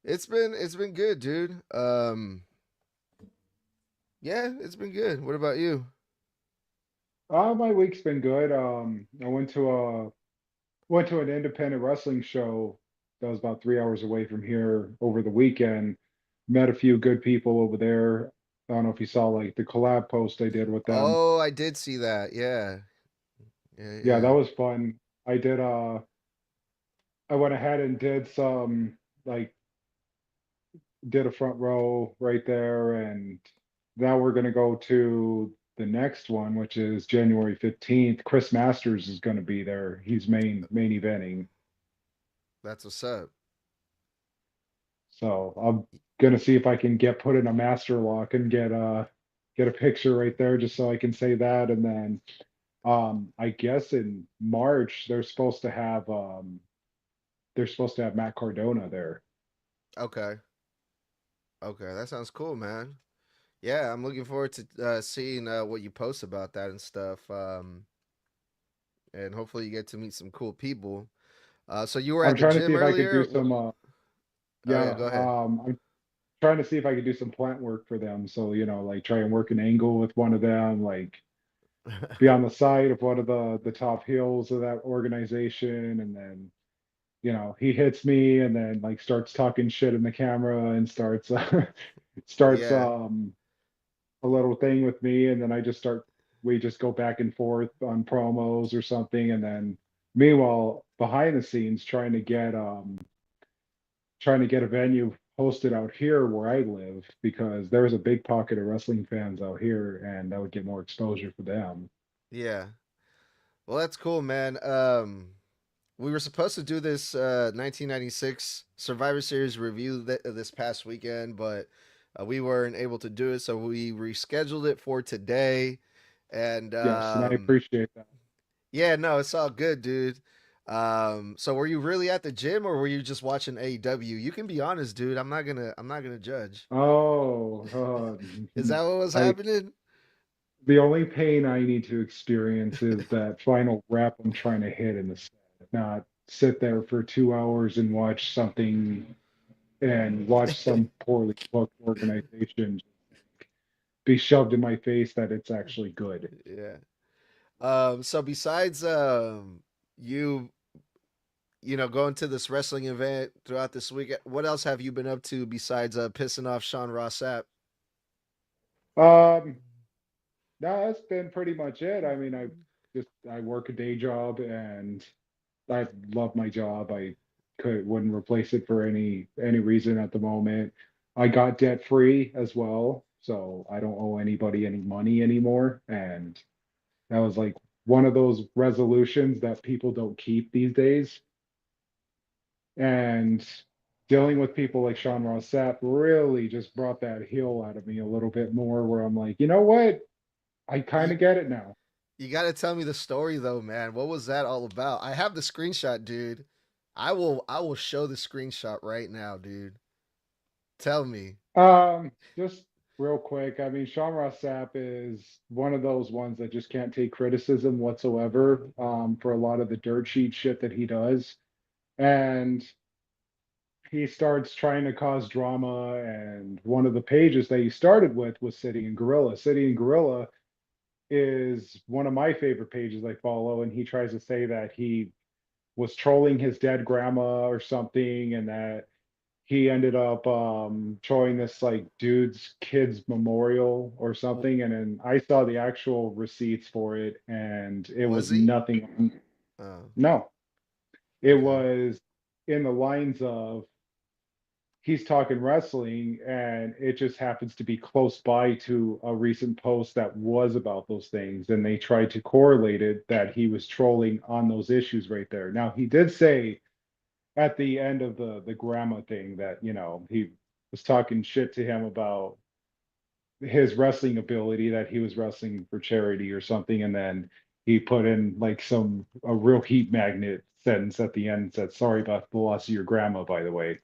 It's been good, dude. Yeah, it's been good. What about you? My week's been good. I went to an independent wrestling show that was about 3 hours away from here over the weekend. Met a few good people over there. I don't know if you saw like the collab post I did with them. Oh, I did see that. Yeah. Yeah, Yeah, that yeah. was fun. I went ahead and did some like did a front row right there, and now we're gonna go to the next one, which is January 15th. Chris Masters is gonna be there. He's main eventing. That's what's up. So I'm gonna see if I can get put in a master lock and get a picture right there just so I can say that. And then I guess in March they're supposed to have Matt Cardona there. Okay. Okay, that sounds cool, man. Yeah, I'm looking forward to seeing what you post about that and stuff. And hopefully you get to meet some cool people. So you were I'm at the trying to see gym if I could do earlier? some Oh yeah, yeah, go ahead. I'm trying to see if I could do some plant work for them. So, like try and work an angle with one of them, like be on the side of one of the top heels of that organization, and then he hits me and then like starts talking shit in the camera and starts starts Yeah. a little thing with me, and then we just go back and forth on promos or something, and then meanwhile behind the scenes trying to get a venue hosted out here where I live because there's a big pocket of wrestling fans out here, and that would get more exposure for them. Yeah. Well, that's cool, man. We were supposed to do this 1996 Survivor Series review this past weekend, but we weren't able to do it, so we rescheduled it for today. And Yes, and I appreciate that. yeah, no, it's all good, dude. So were you really at the gym or were you just watching AEW? You can be honest, dude. I'm not gonna judge. Oh, Is that what was I happening? the only pain I need to experience is that final rep I'm trying to hit in the set, not sit there for 2 hours and watch some poorly booked organization be shoved in my face that it's actually good. Yeah. So besides you going to this wrestling event throughout this week, what else have you been up to besides pissing off Sean Ross Sapp? Um, no, that's been pretty much it. I mean, I work a day job and I love my job. I wouldn't replace it for any reason at the moment. I got debt free as well, so I don't owe anybody any money anymore. And that was like one of those resolutions that people don't keep these days. And dealing with people like Sean Ross Sapp really just brought that heel out of me a little bit more, where I'm like, you know what? I kind You of get it now. you got to tell me the story though, man. What was that all about? I have the screenshot, dude. I will show the screenshot right now, dude. Tell me. Just real quick, I mean, Sean Ross Sapp is one of those ones that just can't take criticism whatsoever, for a lot of the dirt sheet shit that he does. And he starts trying to cause drama. And one of the pages that he started with was City and Gorilla. City and Gorilla is one of my favorite pages I follow. And he tries to say that he was trolling his dead grandma or something, and that he ended up showing this like dude's kid's memorial or something, and then I saw the actual receipts for it, and it Was was he? nothing. Oh, No, it okay. was in the lines of he's talking wrestling, and it just happens to be close by to a recent post that was about those things, and they tried to correlate it that he was trolling on those issues right there. Now he did say at the end of the grandma thing that he was talking shit to him about his wrestling ability, that he was wrestling for charity or something, and then he put in like some a real heat magnet sentence at the end, said sorry about the loss of your grandma, by the way.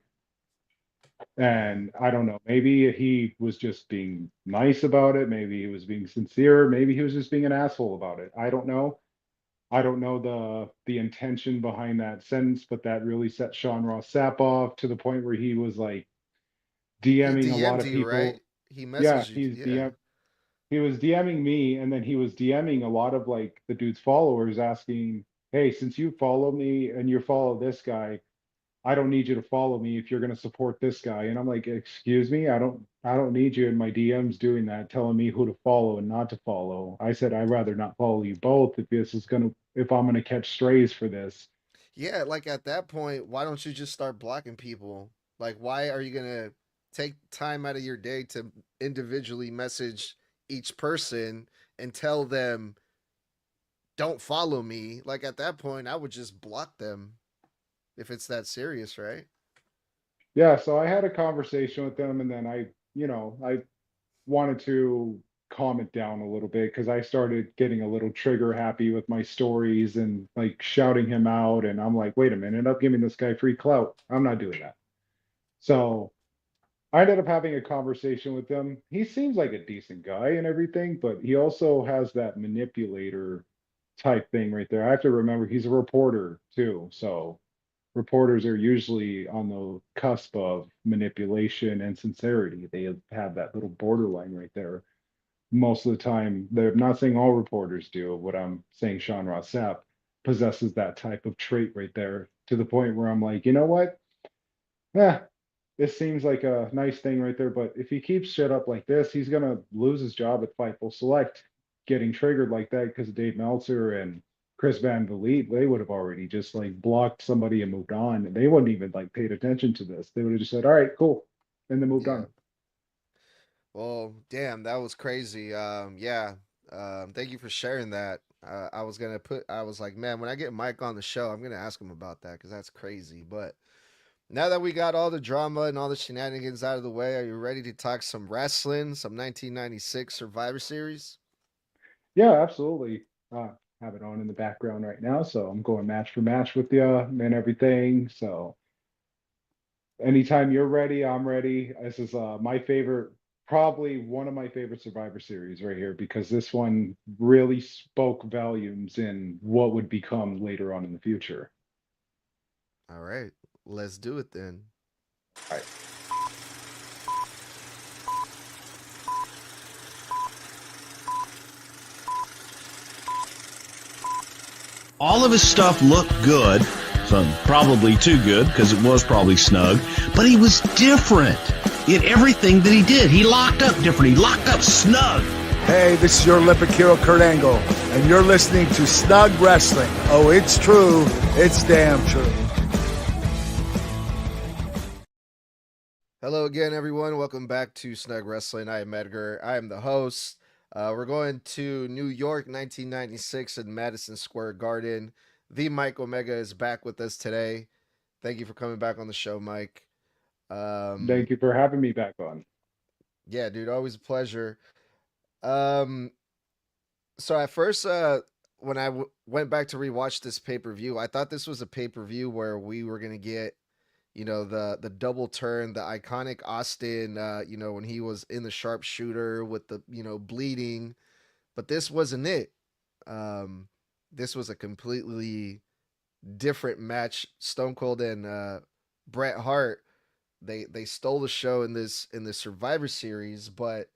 Mm. And I don't know, maybe he was just being nice about it, maybe he was being sincere, maybe he was just being an asshole about it, I don't know. I don't know the intention behind that sentence, but that really set Sean Ross Sapp off to the point where he was like He DMing a lot DM'd of you, people. right? He Yeah, messaged you. he's Yeah. DM he was DMing me, and then he was DMing a lot of like the dude's followers asking, "Hey, since you follow me and you follow this guy, I don't need you to follow me if you're going to support this guy." And I'm like, "Excuse me, I don't need you in my DMs doing that, telling me who to follow and not to follow." I said I'd rather not follow you both if I'm gonna catch strays for this. Yeah, like at that point, why don't you just start blocking people? Like, why are you gonna take time out of your day to individually message each person and tell them, don't follow me? Like, at that point, I would just block them if it's that serious, right? Yeah, so I had a conversation with them, and then I wanted to calm it down a little bit because I started getting a little trigger happy with my stories and like shouting him out. And I'm like, wait a minute, I'm giving this guy free clout. I'm not doing that. So I ended up having a conversation with him. He seems like a decent guy and everything, but he also has that manipulator type thing right there. I have to remember he's a reporter too. So reporters are usually on the cusp of manipulation and sincerity. They have that little borderline right there most of the time. They're not saying all reporters do. What I'm saying, Sean Ross Sapp possesses that type of trait right there to the point where I'm like, you know what? Yeah, this seems like a nice thing right there, but if he keeps shit up like this, he's gonna lose his job at Fightful Select, getting triggered like that because Dave Meltzer and Chris Van Vliet, they would have already just like blocked somebody and moved on. They wouldn't even like paid attention to this. They would have just said, "All right, cool," and then moved Yeah. on. Well, damn, that was crazy. Yeah. Thank you for sharing that. I was like, man, when I get Mike on the show, I'm gonna ask him about that because that's crazy. But now that we got all the drama and all the shenanigans out of the way, are you ready to talk some wrestling, some 1996 Survivor Series? Yeah, absolutely. Have it on in the background right now, so I'm going match for match with you and everything. So anytime you're ready, I'm ready. This is my favorite, probably one of my favorite Survivor Series right here because this one really spoke volumes in what would become later on in the future. All right, let's do it then. All right. All of his stuff looked good, so probably too good because it was probably snug, but he was different in everything that he did. He locked up different. He locked up snug. Hey, this is your Olympic hero, Kurt Angle, and you're listening to Snug Wrestling. Oh, it's true. It's damn true. Hello again, everyone. Welcome back to Snug Wrestling. I am Edgar. I am the host. We're going to New York, 1996, in Madison Square Garden. The Mike Omega is back with us today. Thank you for coming back on the show, Mike. Um, Thank you for having me back on. yeah, dude, always a pleasure. Um, so at first, when went back to rewatch this pay per view, I thought this was a pay per view where we were gonna get, the double turn, the iconic Austin, when he was in the sharpshooter with the bleeding, but this wasn't it. Um, this was a completely different match. Stone Cold and Bret Hart, they stole the show in this Survivor Series, but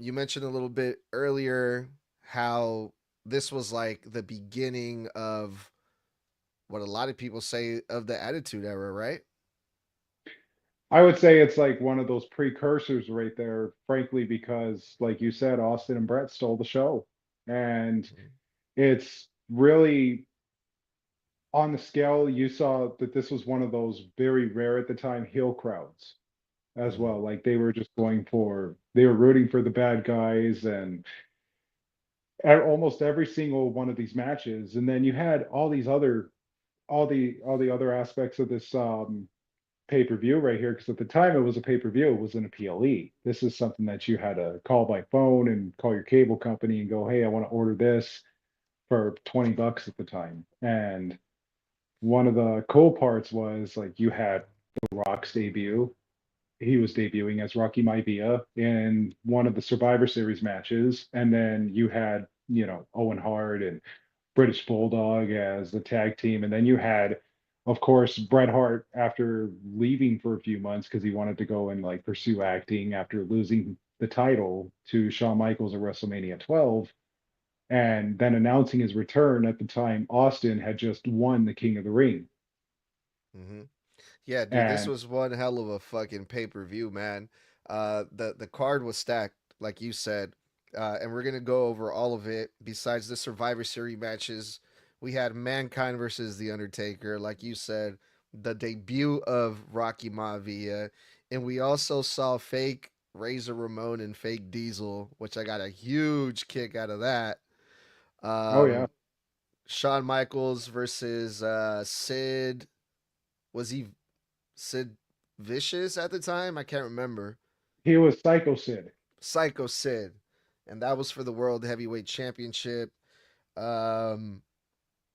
you mentioned a little bit earlier how this was like the beginning of what a lot of people say of the Attitude Era, right? I would say it's like one of those precursors right there, frankly, because like you said, Austin and Brett stole the show. And it's really on the scale, you saw that this was one of those very rare at the time heel crowds as Mm-hmm. well. Like they were rooting for the bad guys and almost every single one of these matches. And then you had all the other aspects of this pay-per-view right here, because at the time it was a pay-per-view, it wasn't a PLE. This is something that you had to call by phone and call your cable company and go, hey, I want to order this for $20 at the time. And one of the cool parts was like you had The Rock's debut. He was debuting as Rocky Maivia in one of the Survivor Series matches, and then you had Owen Hart and British Bulldog as the tag team, and then you had, of course, Bret Hart after leaving for a few months because he wanted to go and like pursue acting after losing the title to Shawn Michaels at WrestleMania 12, and then announcing his return at the time Austin had just won the King of the Ring. Hmm. Yeah, dude, this And was one hell of a fucking pay per view, man. The card was stacked, like you said, and we're gonna go over all of it. Besides the Survivor Series matches, we had Mankind versus The Undertaker, like you said, the debut of Rocky Maivia, and we also saw fake Razor Ramon and fake Diesel, which I got a huge kick out of that. oh yeah, Um, Shawn Michaels versus Sid. Was he Sid Vicious at the time? I can't remember. he was Psycho Sid. Psycho Sid. And that was for the World Heavyweight Championship. Um,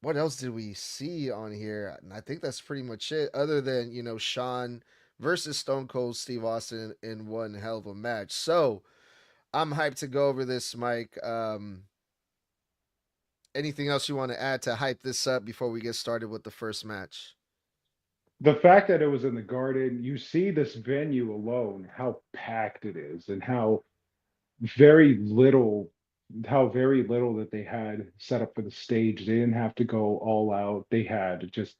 what else did we see on here? I think that's pretty much it, other than, Shawn versus Stone Cold Steve Austin in one hell of a match. So I'm hyped to go over this, Mike. Anything else you want to add to hype this up before we get started with the first match? The fact that it was in the Garden, you see this venue alone, how packed it is, and very little how very little that they had set up for the stage. They didn't have to go all out. They had just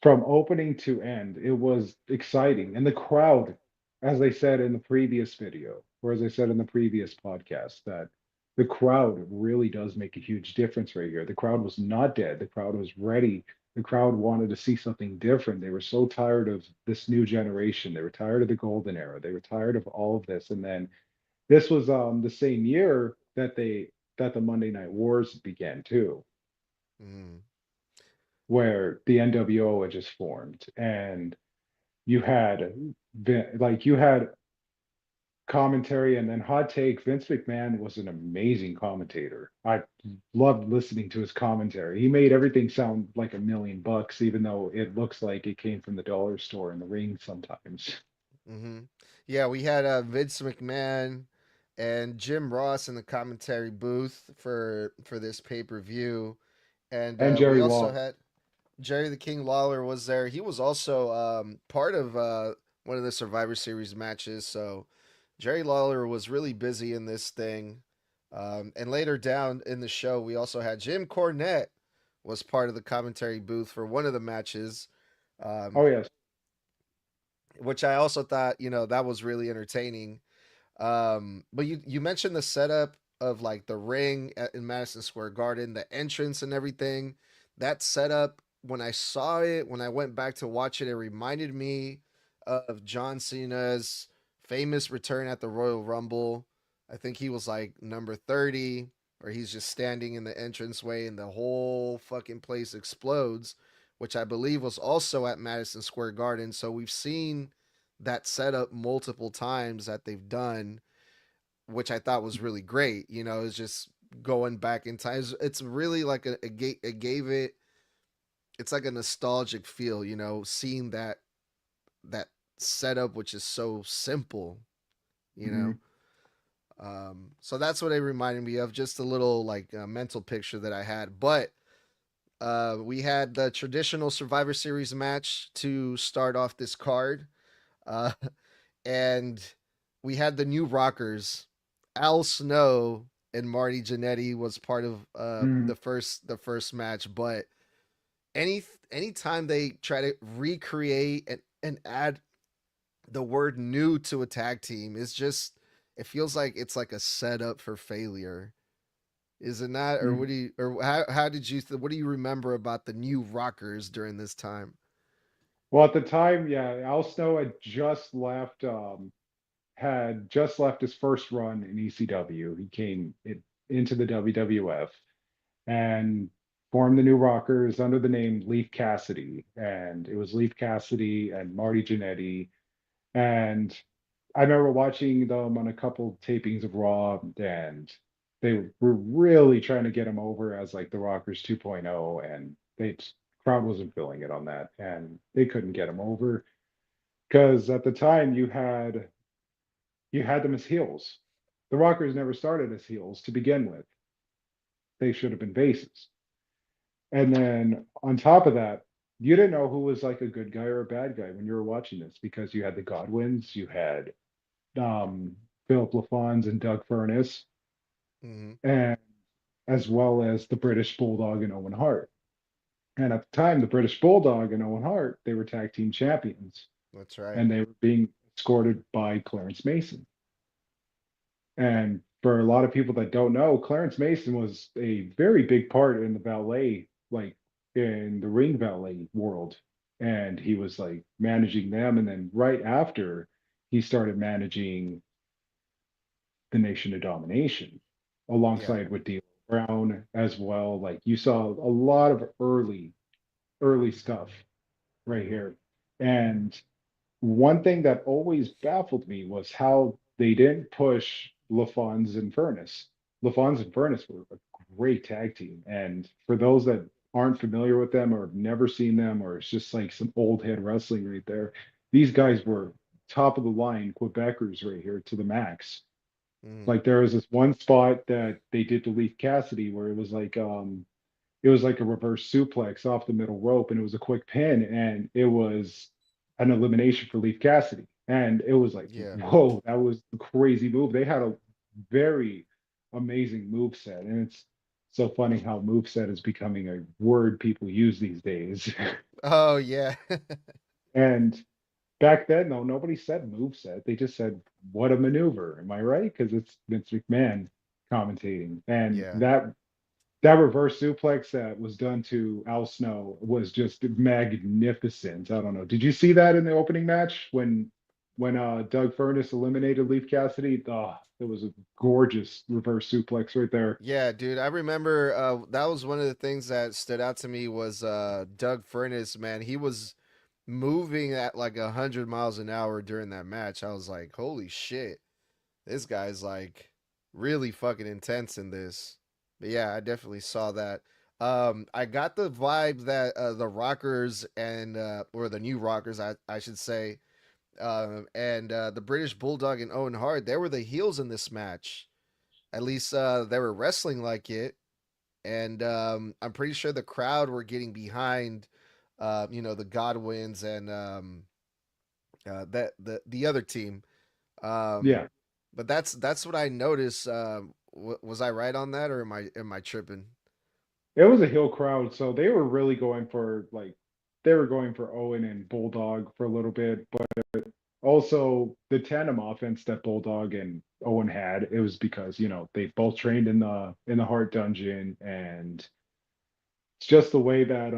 from opening to end, it was exciting. And the crowd, as I said in the previous video, or as I said in the previous podcast, that the crowd really does make a huge difference right here. The crowd was not dead. The crowd was ready. The crowd wanted to see something different. They were so tired of this new generation. They were tired of the golden era. They were tired of all of this. And then this was the same year that the Monday Night Wars began too, Mm. where the NWO had just formed, and you had you had commentary, and then hot take. Vince McMahon was an amazing commentator. I loved listening to his commentary. He made everything sound like $1 million, even though it looks like it came from the dollar store in the ring sometimes. Hmm. Yeah, we had Vince McMahon and Jim Ross in the commentary booth for this pay per view, and And we Jerry also Wall. had Jerry the King Lawler was there. He was also part of one of the Survivor Series matches. So Jerry Lawler was really busy in this thing. And later down in the show, we also had Jim Cornette was part of the commentary booth for one of the matches. Um, Oh yes. which I also thought, that was really entertaining. But you mentioned the setup of like the ring in Madison Square Garden, the entrance and everything. That setup, when I saw it, when I went back to watch it, it reminded me of John Cena's famous return at the Royal Rumble. I think he was like number 30, where he's just standing in the entranceway and the whole fucking place explodes, which I believe was also at Madison Square Garden. So we've seen that setup multiple times that they've done, which I thought was really great. It's just going back in time. It's really like it gave it. It's like a nostalgic feel, seeing that setup, which is so simple, you know. Mhm. So that's what it reminded me of. Just a little like mental picture that I had, but we had the traditional Survivor Series match to start off this card. Uh, and we had the new rockers. Al Snow and Marty Jannetty was part of Mhm. the first match, but anytime they try to recreate and add the word new to a tag team, it feels like it's like a setup for failure. Is it not? Or Mhm. what do you or how did you what do you remember about the new rockers during this time? Well, at the time, yeah, Al Snow had just left his first run in ECW. He into the WWF and formed the New Rockers under the name Leaf Cassidy. And it was Leaf Cassidy and Marty Jannetty. And I remember watching them on a couple tapings of Raw, and they were really trying to get him over as like the Rockers 2.0, and crowd wasn't feeling it on that, and they couldn't get him over because at the time you had them as heels. The Rockers never started as heels to begin with. they should have been faces. And then on top of that, you didn't know who was like a good guy or a bad guy when you were watching this because you had the Godwins, you had Philip LaFons and Doug Furness, Hmm. and as well as the British Bulldog and Owen Hart. And at the time, the British Bulldog and Owen Hart, they were tag team champions, That's right. and they were being escorted by Clarence Mason. And for a lot of people that don't know, Clarence Mason was a very big part in the valet, like in the ring valet world. And he was like managing them. And then right after, he started managing the Nation of Domination Yeah. alongside with D'Lo Brown as well. Like you saw a lot of early stuff right Hmm. here. And one thing that always baffled me was how they didn't push LaFons and Furnace. LaFons and Furnace were a great tag team. And for those that aren't familiar with them or have never seen them, or it's just like some old head wrestling right there, these guys were top of the line Quebecers right here to the max. Hmm. Like there was this one spot that they did to Leaf Cassidy where it was like a reverse suplex off the middle rope and it was a quick pin and it was an elimination for Leaf Cassidy. And it was like, Yeah. whoa, that was a crazy move. They had a very amazing move set. And it's so funny how move set is becoming a word people use these days. Oh yeah. And back then, though, nobody said move set. They just said, what a maneuver. Am I right? Because it's Vince McMahon commentating. And Yeah. that reverse suplex that was done to Al Snow was just magnificent. I don't know. Did you see that in the opening match when Doug Furness eliminated Leaf Cassidy? Oh, it was a gorgeous reverse suplex right there. Yeah, dude. I remember that was one of the things that stood out to me was Doug Furness, man. He was moving at like 100 miles an hour during that match. I was like, holy shit. This guy's like really fucking intense in this. But yeah, I definitely saw that. I got the vibe that the Rockers and or the new Rockers, I should say, and the British Bulldog and Owen Hart, they were the heels in this match. At least they were wrestling like it, and I'm pretty sure the crowd were getting behind, the Godwins and that the other team. Um, Yeah, but that's what I noticed. Was I right on that, or am I tripping? it was a heel crowd, so they were really going for they were going for Owen and Bulldog for a little bit, but also the tandem offense that Bulldog and Owen had, it was because, they both trained in the Hart Dungeon, and it's just the way that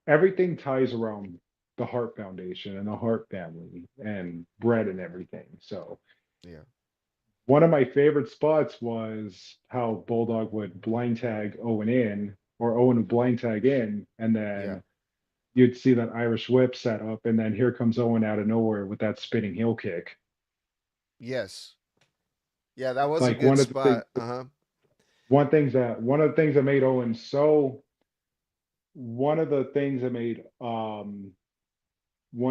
everything ties around the Hart Foundation and the Hart family and Bret and everything. So Yeah, one of my favorite spots was how Bulldog would blind tag Owen in, or Owen would blind tag in, and yeah, then you'd see that Irish whip set up, and then here comes Owen out of nowhere with that spinning heel kick. yes, yeah. That was a Like good spot. Uh huh. one of the things that made Owen so one of the things that made one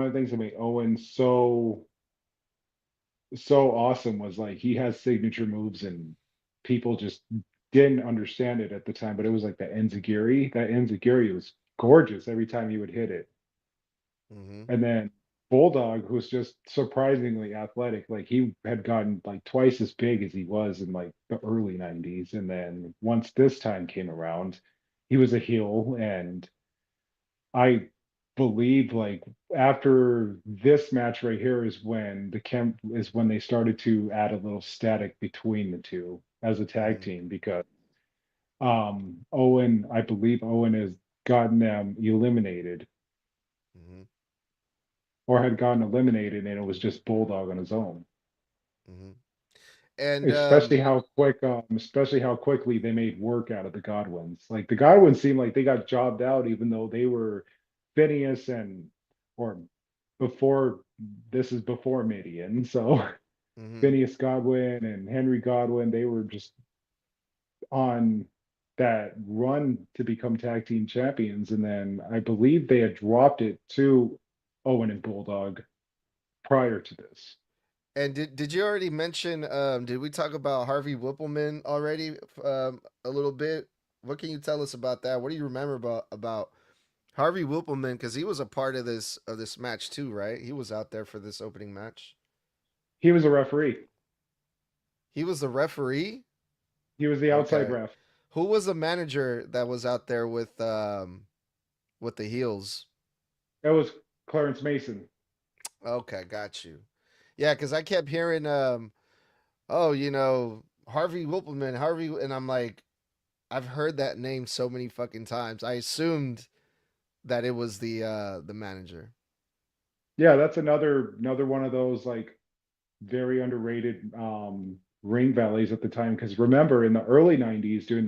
of the things that made Owen so awesome was like he has signature moves and people just didn't understand it at the time, but it was like the enziguri. That enziguri was gorgeous every time he would hit it. Mm-hmm. And then Bulldog, who's just surprisingly athletic, like he had gotten like twice as big as he was in like the early 90s. And then once this time came around, he was a heel. And I believe like after this match right here is when they started to add a little static between the two as a tag Mm-hmm. team because Owen, I believe Owen has gotten them eliminated Mm-hmm. or had gotten eliminated and it was just Bulldog on his own. Mm-hmm. And Especially how quickly they made work out of the Godwins. Like the Godwins seemed like they got jobbed out, even though they were Phineas and or before this is before Midian. So mm-hmm. Phineas Godwin and Henry Godwin, they were just on that run to become tag team champions. And then I believe they had dropped it to Owen and Bulldog prior to this. And did you already mention? Did we talk about Harvey Whippleman already? A little bit. What can you tell us about that? What do you remember about Harvey Whippleman? Because he was a part of this match too, right? He was out there for this opening match. He was a referee. He was the referee. He was the outside Okay. ref. Who was the manager that was out there with the heels? That was Clarence Mason. Okay, got you. Yeah, because I kept hearing oh, Harvey Whippleman, Harvey, and I'm like, I've heard that name so many fucking times. I assumed that it was the manager. Yeah, that's another one of those like very underrated ring valleys at the time. Because remember, in the early '90s, during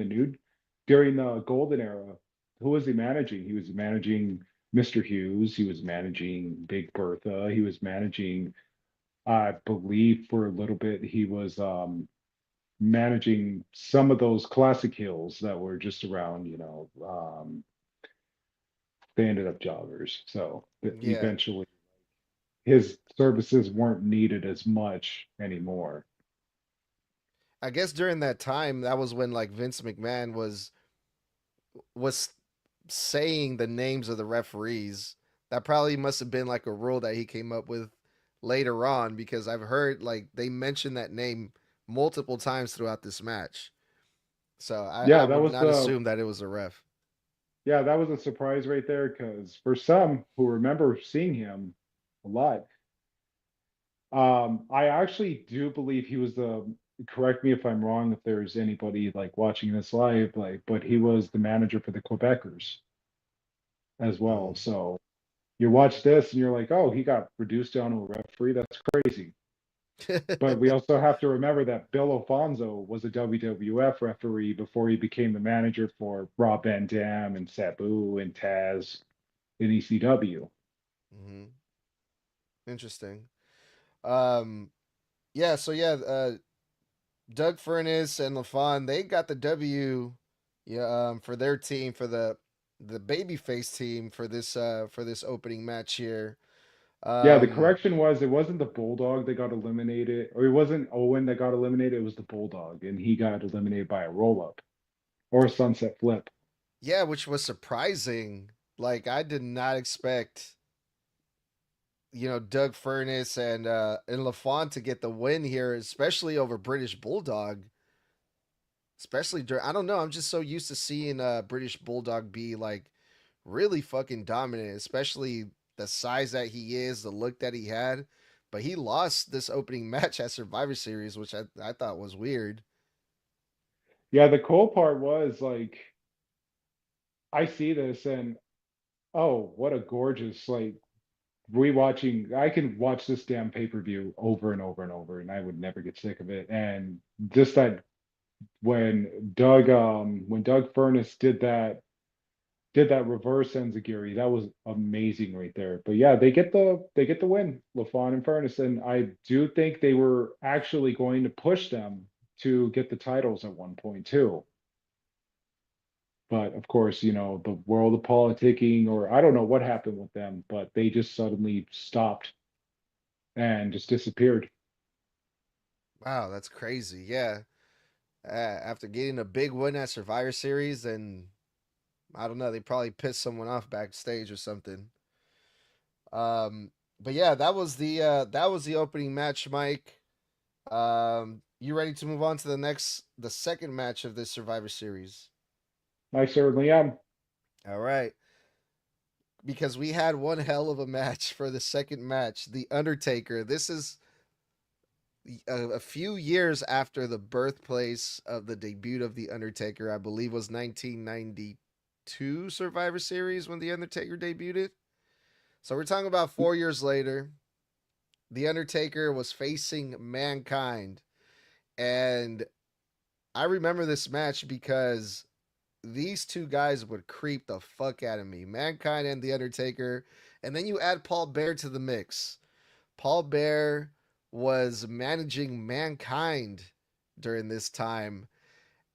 the golden era, who was he managing? He was managing Mr. Hughes. He was managing Big Bertha. He was managing, I believe, for a little bit, he was managing some of those classic hills that were just around. They ended up jobbers. So Yeah, eventually, his services weren't needed as much anymore. I guess during that time, that was when like Vince McMahon was saying the names of the referees. That probably must have been like a rule that he came up with later on because I've heard like they mentioned that name multiple times throughout this match. So I Yeah, would not assume that it was a ref. that was a surprise right there because for some who remember seeing him a lot, I actually do believe he was the, correct me if I'm wrong if there's anybody like watching this live, like, but he was the manager for the Quebecers as well. Mm. So you watch this and you're like, oh, he got reduced down to a referee. That's crazy. But we also have to remember that Bill Alfonso was a WWF referee before he became the manager for Rob Van Dam and Sabu and Taz in ECW. Hmm. Interesting. Um, yeah. So yeah, Doug Furnace and LaFon, they got the W, yeah, for their team for the babyface team for this opening match here. Yeah, the Um, correction was it wasn't the Bulldog that got eliminated, or it wasn't Owen that got eliminated, it was the Bulldog, and he got eliminated by a roll up or a sunset flip. yeah, which was surprising. Like I did not expect Doug Furnace and LaFon to get the win here, especially over British Bulldog. Especially during, I don't know, I'm just so used to seeing British Bulldog be like really fucking dominant, especially the size that he is, the look that he had. But he lost this opening match at Survivor Series, which I thought was weird. Yeah, the cool part was like I see this and oh, what a gorgeous like rewatching. I can watch this damn pay-per-view over and over and over, and I would never get sick of it. And just that when Doug Furnace did that reverse enziguri, that was amazing right there. But yeah, they get the win, LaFon and Furnace, and I do think they were actually going to push them to get the titles at one point too. But of course, the world of politicking, or I don't know what happened with them, but they just suddenly stopped and just disappeared. Wow, that's crazy. Yeah. After getting a big win at Survivor Series, and I don't know, they probably pissed someone off backstage or something. But yeah, that was the opening match, Mike. You ready to move on to the second match of this Survivor Series? I certainly am. All right, because we had one hell of a match for the second match. The Undertaker. This is a few years after the birthplace of the debut of the Undertaker. I believe was 1992 Survivor Series when the Undertaker debuted. So we're talking about 4 years later. The Undertaker was facing Mankind, and I remember this match because these two guys would creep the fuck out of me. Mankind and The Undertaker. And then you add Paul Bear to the mix. Paul Bear was managing Mankind during this time.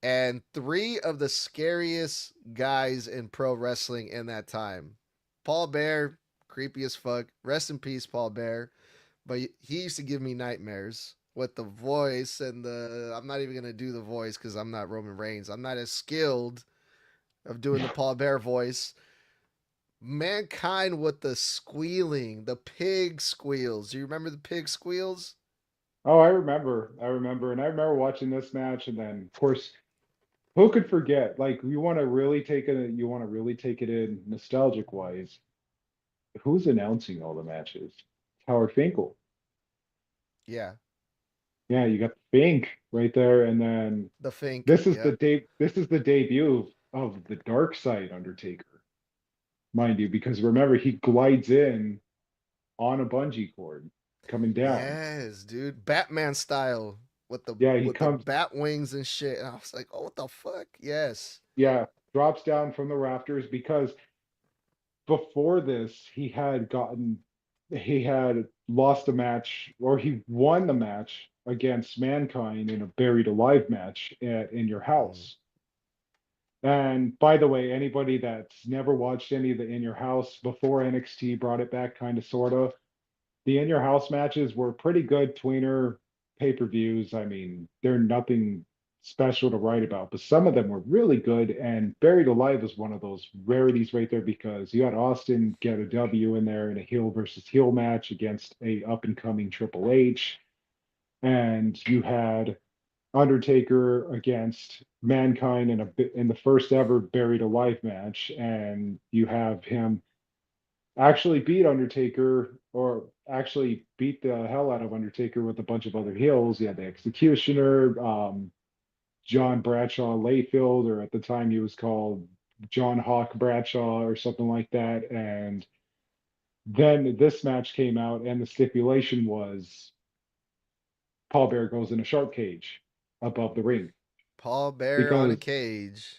And three of the scariest guys in pro wrestling in that time. Paul Bear, creepy as fuck. Rest in peace, Paul Bear. but he used to give me nightmares with the voice and the. I'm not even gonna do the voice because I'm not Roman Reigns. I'm not as skilled of doing the Paul Bear voice. Mankind with the squealing, the pig squeals. Do you remember the pig squeals? Oh, and I remember watching this match, and then of course, who could forget? Like, you want to really take it in nostalgic wise. Who's announcing all the matches? Howard Finkel. Yeah, Yeah, you got the Fink right there, and then the Fink. Yep. this is the debut of the Dark Side Undertaker, mind you, because remember he glides in on a bungee cord coming down. Yes, dude. Batman style Yeah, he with the comes, bat wings and shit. And I was like, oh, what the fuck? Yes. yeah, drops down from the rafters because before this he had lost a match, or he won the match against Mankind in a buried alive match in your Mm. house. And by the way, anybody that's never watched any of the In Your House before NXT brought it back, kind of, sort of, the In Your House matches were pretty good tweener pay-per-views. I mean, they're nothing special to write about, but some of them were really good. And Buried Alive was one of those rarities right there because you had Austin get a W in there in a heel versus heel match against a up-and-coming Triple H, and you had Undertaker against Mankind in the first ever Buried Alive match, and you have him actually beat Undertaker, or actually beat the hell out of Undertaker with a bunch of other heels. You had the Executioner, John Bradshaw Layfield, or at the time he was called John Hawk Bradshaw or something like that. And then this match came out, and the stipulation was Paul Bear goes in a shark cage above the ring Paul Bear on a because cage.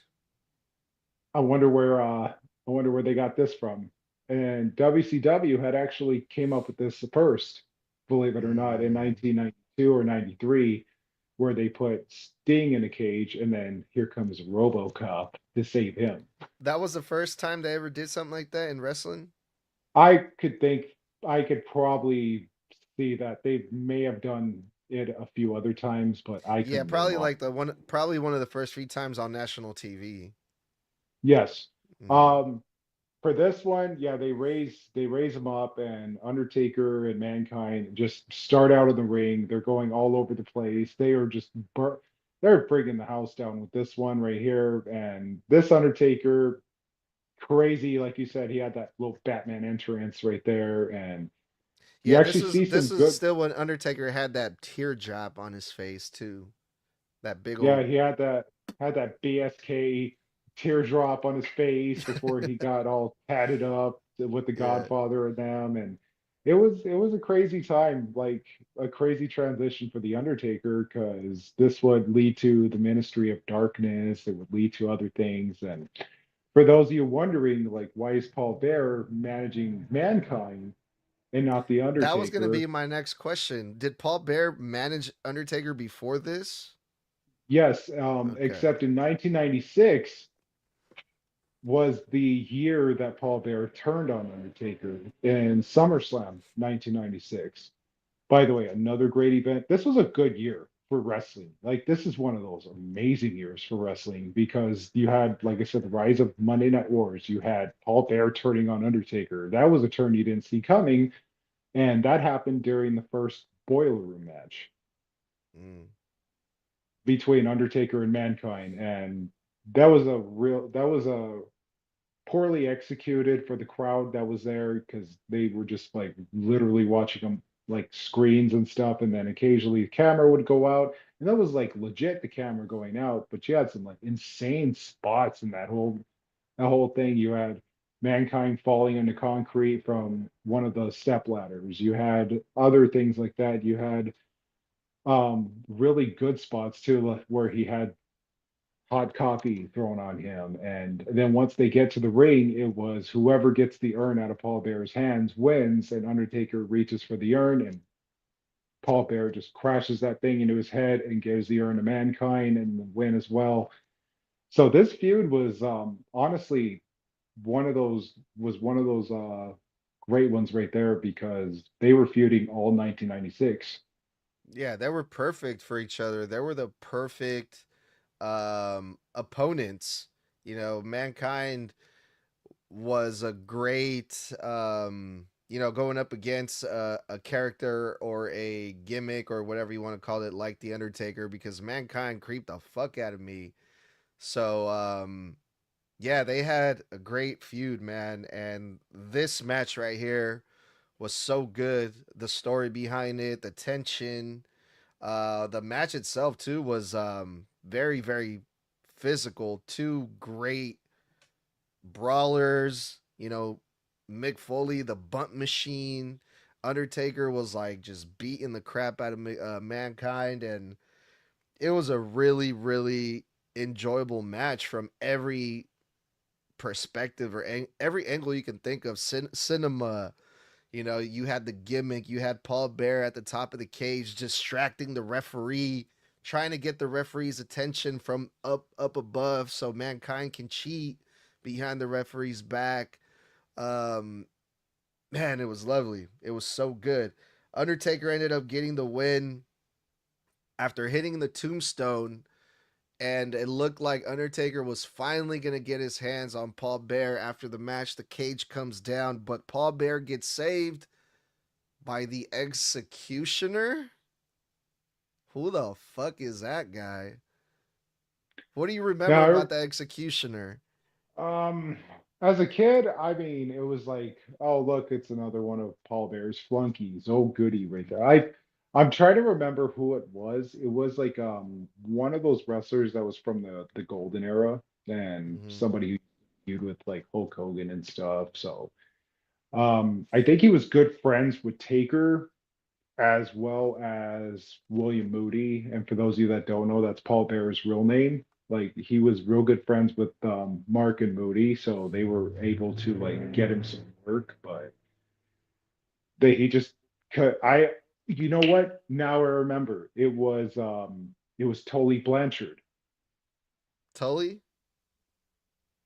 I wonder where they got this from. And WCW had actually came up with this first, believe it or not, in Mm. 1992 or 93, where they put Sting in a cage, and then here comes RoboCop to save him. That was the first time they ever did something like that in wrestling. I could think I could probably see that they may have done it a few other times, but I Yeah, couldn't name probably off. like probably one of the first few times on national TV. Yes. Mm. Um, for this one, yeah, they raise him up, and Undertaker and Mankind just start out of the ring. They're going all over the place. They're bringing the house down with this one right here. And this Undertaker, crazy, like you said, he had that little Batman entrance right there, and you Yeah, actually see some this was good. still when Undertaker had that teardrop on his face too. That big Yeah, old. he had that BSK teardrop on his face before he got all tatted up with the Yeah, Godfather and them, and it was a crazy time, like a crazy transition for the Undertaker, because this would lead to the Ministry of Darkness. It would lead to other things, and for those of you wondering, like, why is Paul Bear managing Mankind and not the that was gonna Undertaker? be my next question. Did Paul Bear manage Undertaker before this? Yes, Okay. except in 1996 was the year that Paul Bear turned on Undertaker in SummerSlam 1996. By the way, another great event. This was a good year for wrestling. Like, this is one of those amazing years for wrestling because you had, like I said, the rise of Monday Night Wars. You had Paul Bear turning on Undertaker. That was a turn you didn't see coming, and that happened during the first Boiler Room match Mm. between Undertaker and Mankind, and that was a poorly executed for the crowd that was there because they were just like literally watching them like screens and stuff, and then occasionally the camera would go out, and that was like legit the camera going out, but you had some like insane spots in that whole thing. You had Mankind falling into concrete from one of the step ladders. You had other things like that. You had really good spots too, like where he had hot coffee thrown on him. And then once they get to the ring, it was whoever gets the urn out of Paul Bear's hands wins. And Undertaker reaches for the urn, and Paul Bear just crashes that thing into his head and gives the urn to Mankind and the win as well. So this feud was honestly one of those great ones right there because they were feuding all 1996. Yeah, they were perfect for each other. They were the perfect opponents. You know, Mankind was a great going up against a character or a gimmick or whatever you want to call it, like the Undertaker, because Mankind creeped the fuck out of me. So yeah, they had a great feud, man, and this match right here was so good. The story behind it, the tension, the match itself too was very very physical. Two great brawlers, Mick Foley, the bunt machine. Undertaker was like just beating the crap out of Mankind, and it was a really, really enjoyable match from every perspective or every angle you can think of. Cinema, you had the gimmick, you had Paul Bear at the top of the cage distracting the referee, trying to get the referee's attention from up above so Mankind can cheat behind the referee's back. Um, Man, it was lovely. It was so good. Undertaker ended up getting the win after hitting the tombstone, and it looked like Undertaker was finally going to get his hands on Paul Bear after the match. The cage comes down, but Paul Bear gets saved by the Executioner. Who the fuck is that guy? What do you remember Now, about the Executioner? um, as a kid, I mean, it was like, oh, look, it's another one of Paul Bear's flunkies. Oh, goody, right there. I'm trying to remember who it was. It was like one of those wrestlers that was from the golden era and Mm-hmm. somebody who feud with like Hulk Hogan and stuff. So I think he was good friends with Taker as well as William Moody. And for those of you that don't know, that's Paul Bear's real name. Like he was real good friends with Mark and Moody, so they were able to like get him some work. But he just I you know what? Now I remember it was Tully Blanchard. Tully?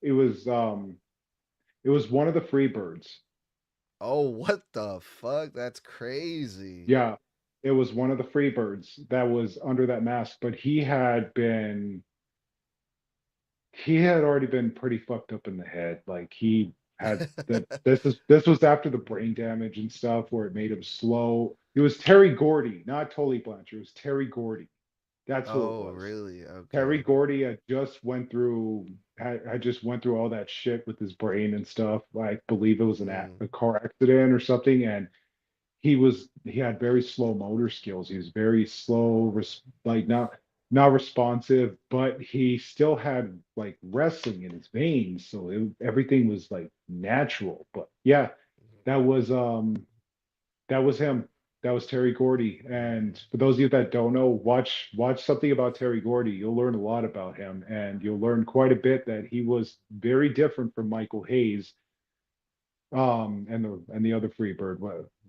It was it was one of the Freebirds. Oh, what the fuck? That's crazy. Yeah, it was one of the Freebirds that was under that mask, but he had already been pretty fucked up in the head. Like he had that this was after the brain damage and stuff where it made him slow. It was Terry Gordy, not Tully Blanchard. It was Terry Gordy. That's who it Oh, was. really? Terry Okay. Gordy had just went through all that shit with his brain and stuff. I believe it was Mm. a car accident or something, and he had very slow motor skills. He was very slow, like not responsive, but he still had like wrestling in his veins, so everything was like natural. But yeah, that was um that was him. That was Terry Gordy. And for those of you that don't know, watch something about Terry Gordy. You'll learn a lot about him, and you'll learn quite a bit that he was very different from Michael Hayes. And the other Freebird,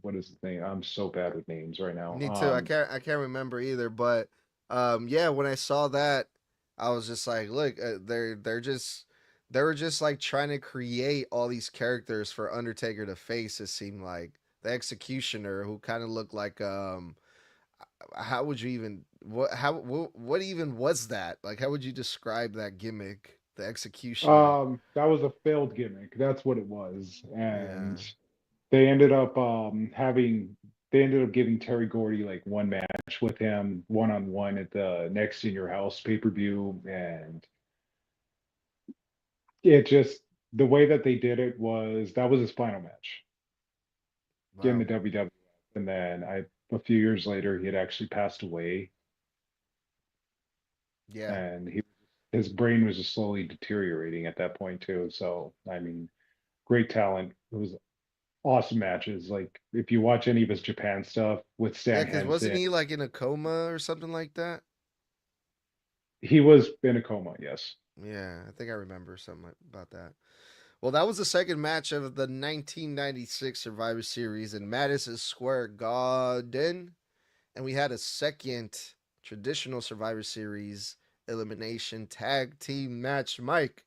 what is the name? I'm so bad with names right now. Me too. I can't remember either, but yeah, when I saw that, I was just like, look, they were just like trying to create all these characters for Undertaker to face. It seemed like the Executioner, who kind of looked like how would you even what even was that? Like, how would you describe that gimmick, the Executioner? That was a failed gimmick. That's what it was. Yeah. And they ended up they ended up giving Terry Gordy like one match with him one on one at the next in your house pay-per-view. And it just the way that they did it was that was his final match in the Wow. WWF. And then a few years later he had actually passed away, Yeah. and his brain was just slowly deteriorating at that point too. So I mean, great talent. It was awesome matches. Like if you watch any of his Japan stuff with Yeah, Stan because wasn't Henson, he like in a coma or something like that? he was in a coma. Yes. Yeah, I think I remember something about that. Well, that was the second match of the 1996 Survivor Series in Madison Square Garden. And we had a second traditional Survivor Series elimination tag team match. Mike,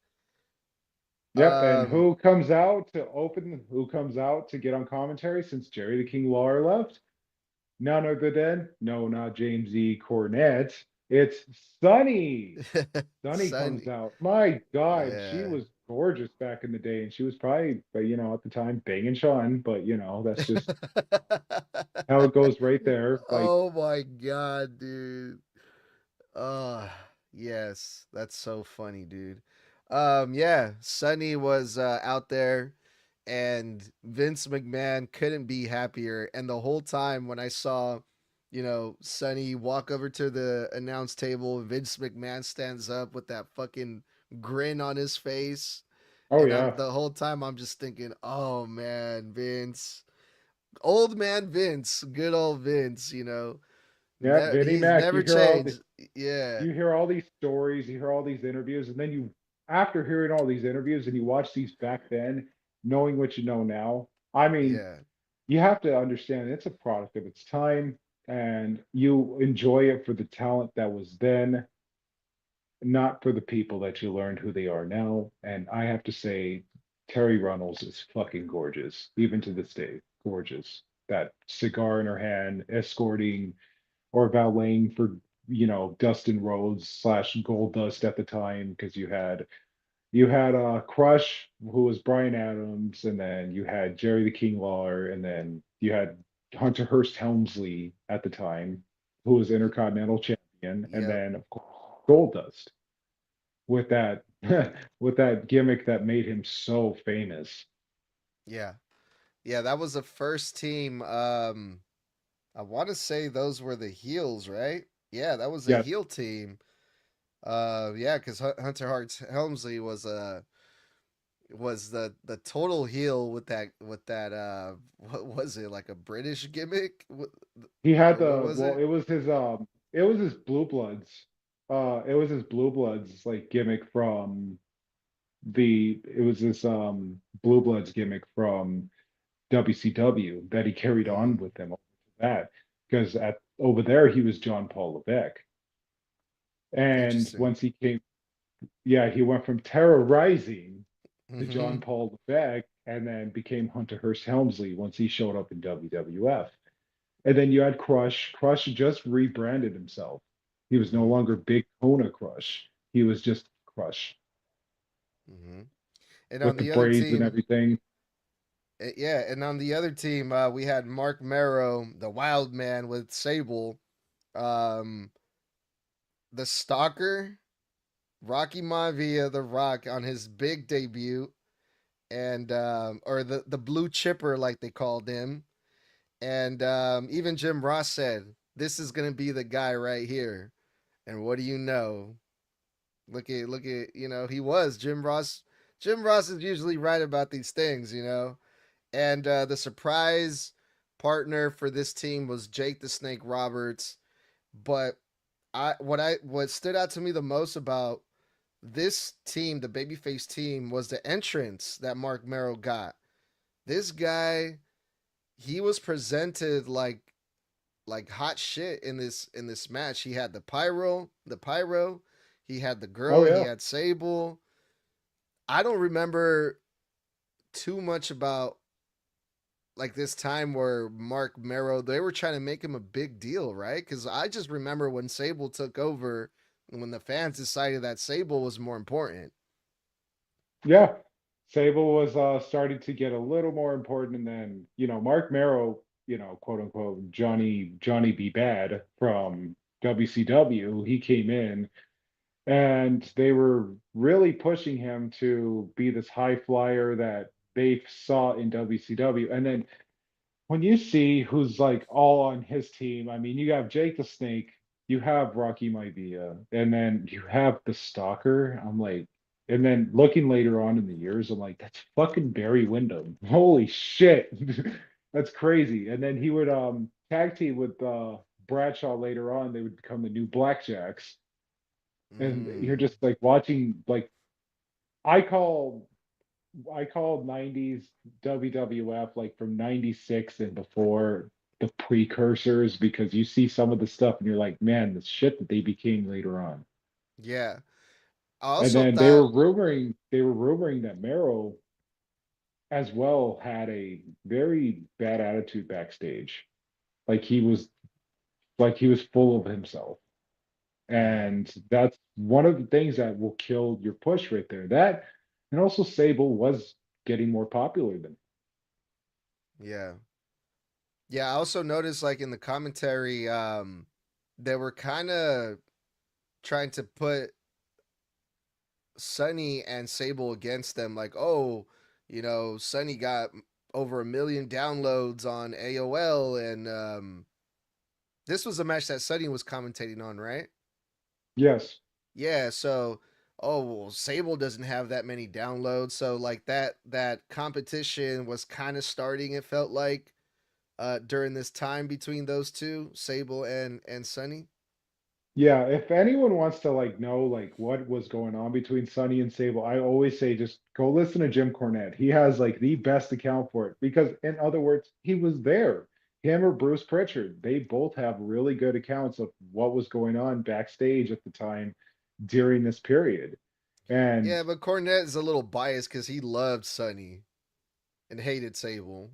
Yep, and Um, who comes out to open? Who comes out to get on commentary since Jerry the King Lawler left? None other than no, not James E. Cornette. It's Sunny. Sunny comes Sunny. out. My God, she Yeah. was gorgeous back in the day, and she was probably, at the time, banging Sean. But that's just how it goes right there. Like, Oh my god, dude. Oh, yes. That's so funny, dude. Yeah, Sonny was out there and Vince McMahon couldn't be happier. And the whole time when I saw, Sonny walk over to the announce table, Vince McMahon stands up with that fucking grin on his face. oh And yeah, the whole time I'm just thinking, oh man, Vince. Old man Vince, good old Vince, yeah, Vinnie He's Mac. never changed. Yeah, You hear all these stories, you hear all these interviews, and then after hearing all these interviews, and you watch these back then, knowing what you know now. I mean, yeah, you have to understand it's a product of its time, and you enjoy it for the talent that was then, not for the people that you learned who they are now. And I have to say, Terry Runnels is fucking gorgeous, even to this day, gorgeous. That cigar in her hand, escorting or valeting for Dustin Rhodes slash Gold Dust at the time, because you had Crush, who was Brian Adams, and then you had Jerry the King Lawler, and then you had Hunter Hearst Helmsley at the time, who was Intercontinental Champion, and yep, then of course Goldust with that with that gimmick that made him so famous. yeah, yeah. That was the first team. I want to say those were the heels, right? Yeah, that was a Yes, heel team. Yeah, because Hunter Hart Helmsley was the total heel with that what was it, like a British gimmick? he had Or what the was well, it? it was his Blue Bloods. It was his Blue Bloods like gimmick from it was this Blue Bloods gimmick from WCW that he carried on Mm, with him over to that, because at over there he was John Paul Levesque, and interesting. once he came, yeah, he went from terrorizing to Hmm. John Paul Levesque, and then became Hunter Hearst Helmsley once he showed up in WWF. And then you had Crush. Crush just rebranded himself. He was no Hmm. longer Big Kona Crush. He was just Crush Hmm. And on with the the other braids and team, everything. yeah, and on the other team, we had Mark Marrow, the Wild Man with Sable, um, the Stalker, Rocky Maivia, the Rock on his big debut, and or the Blue Chipper like they called him, and even Jim Ross said this is gonna be the guy right here. And what do you know? Look at he was Jim Ross. Jim Ross is usually right about these things. And the surprise partner for this team was Jake the Snake Roberts. But what stood out to me the most about this team, the babyface team, was the entrance that Mark Merrow got. This guy, he was presented like hot shit in this match. He had the pyro, he had the Oh girl, he yeah. had Sable. I don't remember too much about like this time where Mark Merrow, they were trying to make him a big deal, right? Because I just remember when Sable took over and when the fans decided that Sable was more important. Yeah. Sable was starting to get a little more important, and then, Mark Marrow, quote unquote, Johnny B. Bad from WCW, he came in and they were really pushing him to be this high flyer that they saw in WCW. And then when you see who's like all on his team, I mean, you have Jake the Snake, you have Rocky Maivia, and then you have the Stalker. I'm like, and then looking later on in the years, I'm like, that's fucking Barry Windham. Holy shit. That's crazy. And then he would tag team with Bradshaw later on. They would become the new Blackjacks. And you're Mm, just like watching, like, I call I call 90s WWF like from 96 and before, the precursors, because you see some of the stuff and you're like, man, the shit that they became later on. yeah. I And also then thought, they were rumoring that Mero as well had a very bad attitude backstage. Like he was full of himself. mhm, And that's one of the things that will kill your push right there. That and also Sable was getting more popular than. yeah, yeah. I also noticed like in the commentary, they were kind of trying to put Sunny and Sable against them. Like, oh, Sunny got over 1 million downloads on AOL, and this was a match that Sunny was commentating on, right? Yes. Yeah, so well, Sable doesn't have that many downloads, so like that competition was kind of starting. It felt like during this time between those two, Sable and Sunny. Yeah, if anyone wants to like know like what was going on between Sonny and Sable, I always say just go listen to Jim Cornette. He has like the best account for it because in other words, he was there. Him or Bruce Pritchard, they both have really good accounts of what was going on backstage at the time during this period. And Yeah, but Cornette is a little biased because he loved Sunny and hated Sable.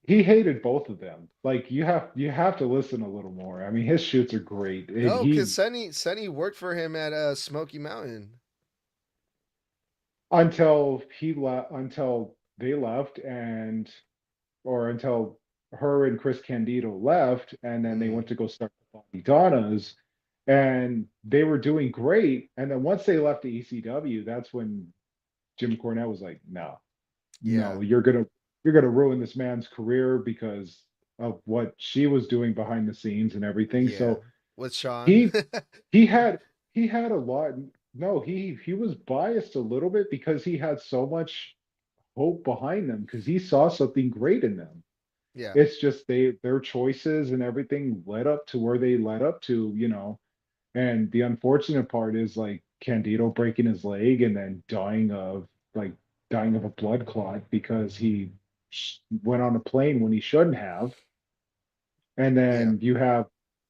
he hated both of them. Like you have to listen a little more. I mean, his shoots are great. And No, because he Sunny worked for him at Smoky Mountain. until they left and or until her and Chris Candido left, and then they went Mm, to go start the Bobby Donnas, and they were doing great. And then once they left the ECW, that's when Jim Cornette was like, "No, yeah, no, you're gonna ruin this man's career because of what she was doing behind the scenes and everything." yeah, So with Sean. he he had he had a lot. No, he was biased a little bit because he had so much hope behind them because he saw something great in them. Yeah, It's just their choices and everything led up to where they led up to, you know. And the unfortunate part is like Candido breaking his leg and then like dying of a blood clot because he went on a plane when he shouldn't have. And yeah, then you have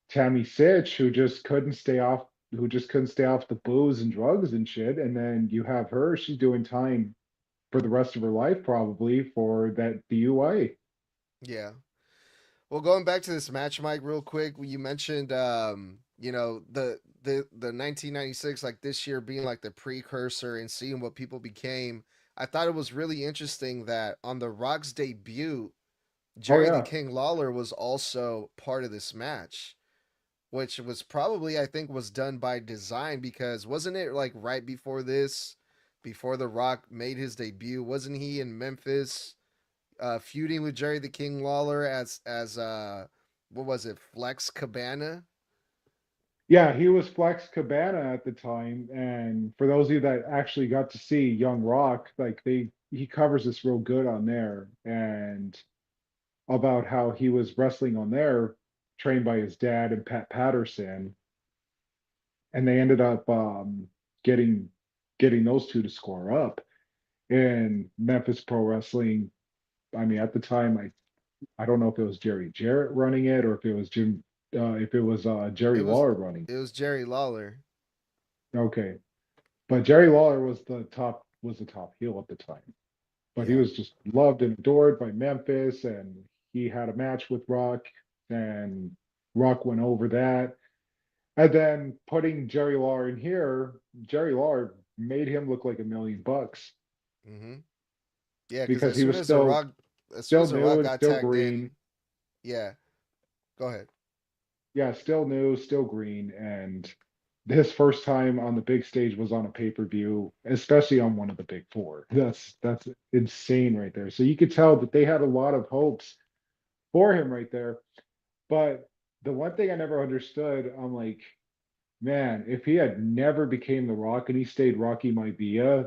Tammy Sitch who just couldn't stay off the booze and drugs and shit. And then you have her, she's doing time for the rest of her life probably for that DUI. yeah. Well, going back to this match, Mike, real quick, you mentioned, the 1996, like this year being like the precursor and seeing what people became. I thought it was really interesting that on the Rock's debut, Oh Jerry the yeah. King Lawler was also part of this match, which was probably, I think, was done by design because wasn't it like right before this, before The Rock made his debut? Wasn't he in Memphis feuding with Jerry the King Lawler as what was it, Flex Cabana? Yeah, he was Flex Cabana at the time. And for those of you that actually got to see Young Rock, like he covers this real good on there and about how he was wrestling on there, trained by his dad and Pat Patterson, and they ended up getting getting those two to score up in Memphis Pro Wrestling. I mean, at the time, I don't know if it was Jerry Jarrett running it or if it was It Jerry was Lawler running. it was Jerry Lawler. Okay, but Jerry Lawler was the top heel at the time. But he Yeah. was just loved and adored by Memphis, and he had a match with Rock, and Rock went over that. And then putting Jerry Lawler in here, Jerry Lawler made him look like $1 million Mm-hmm. Yeah, because because he was still As soon as the new Rock and got still tagged green. in, yeah. Go ahead. Yeah, still new, still green, and his first time on the big stage was on a pay-per-view, especially on one of the big four. That's insane right there. So you could tell that they had a lot of hopes for him right there. But the one thing I never understood, I'm like, man, if he had never became The Rock and he stayed Rocky Maivia,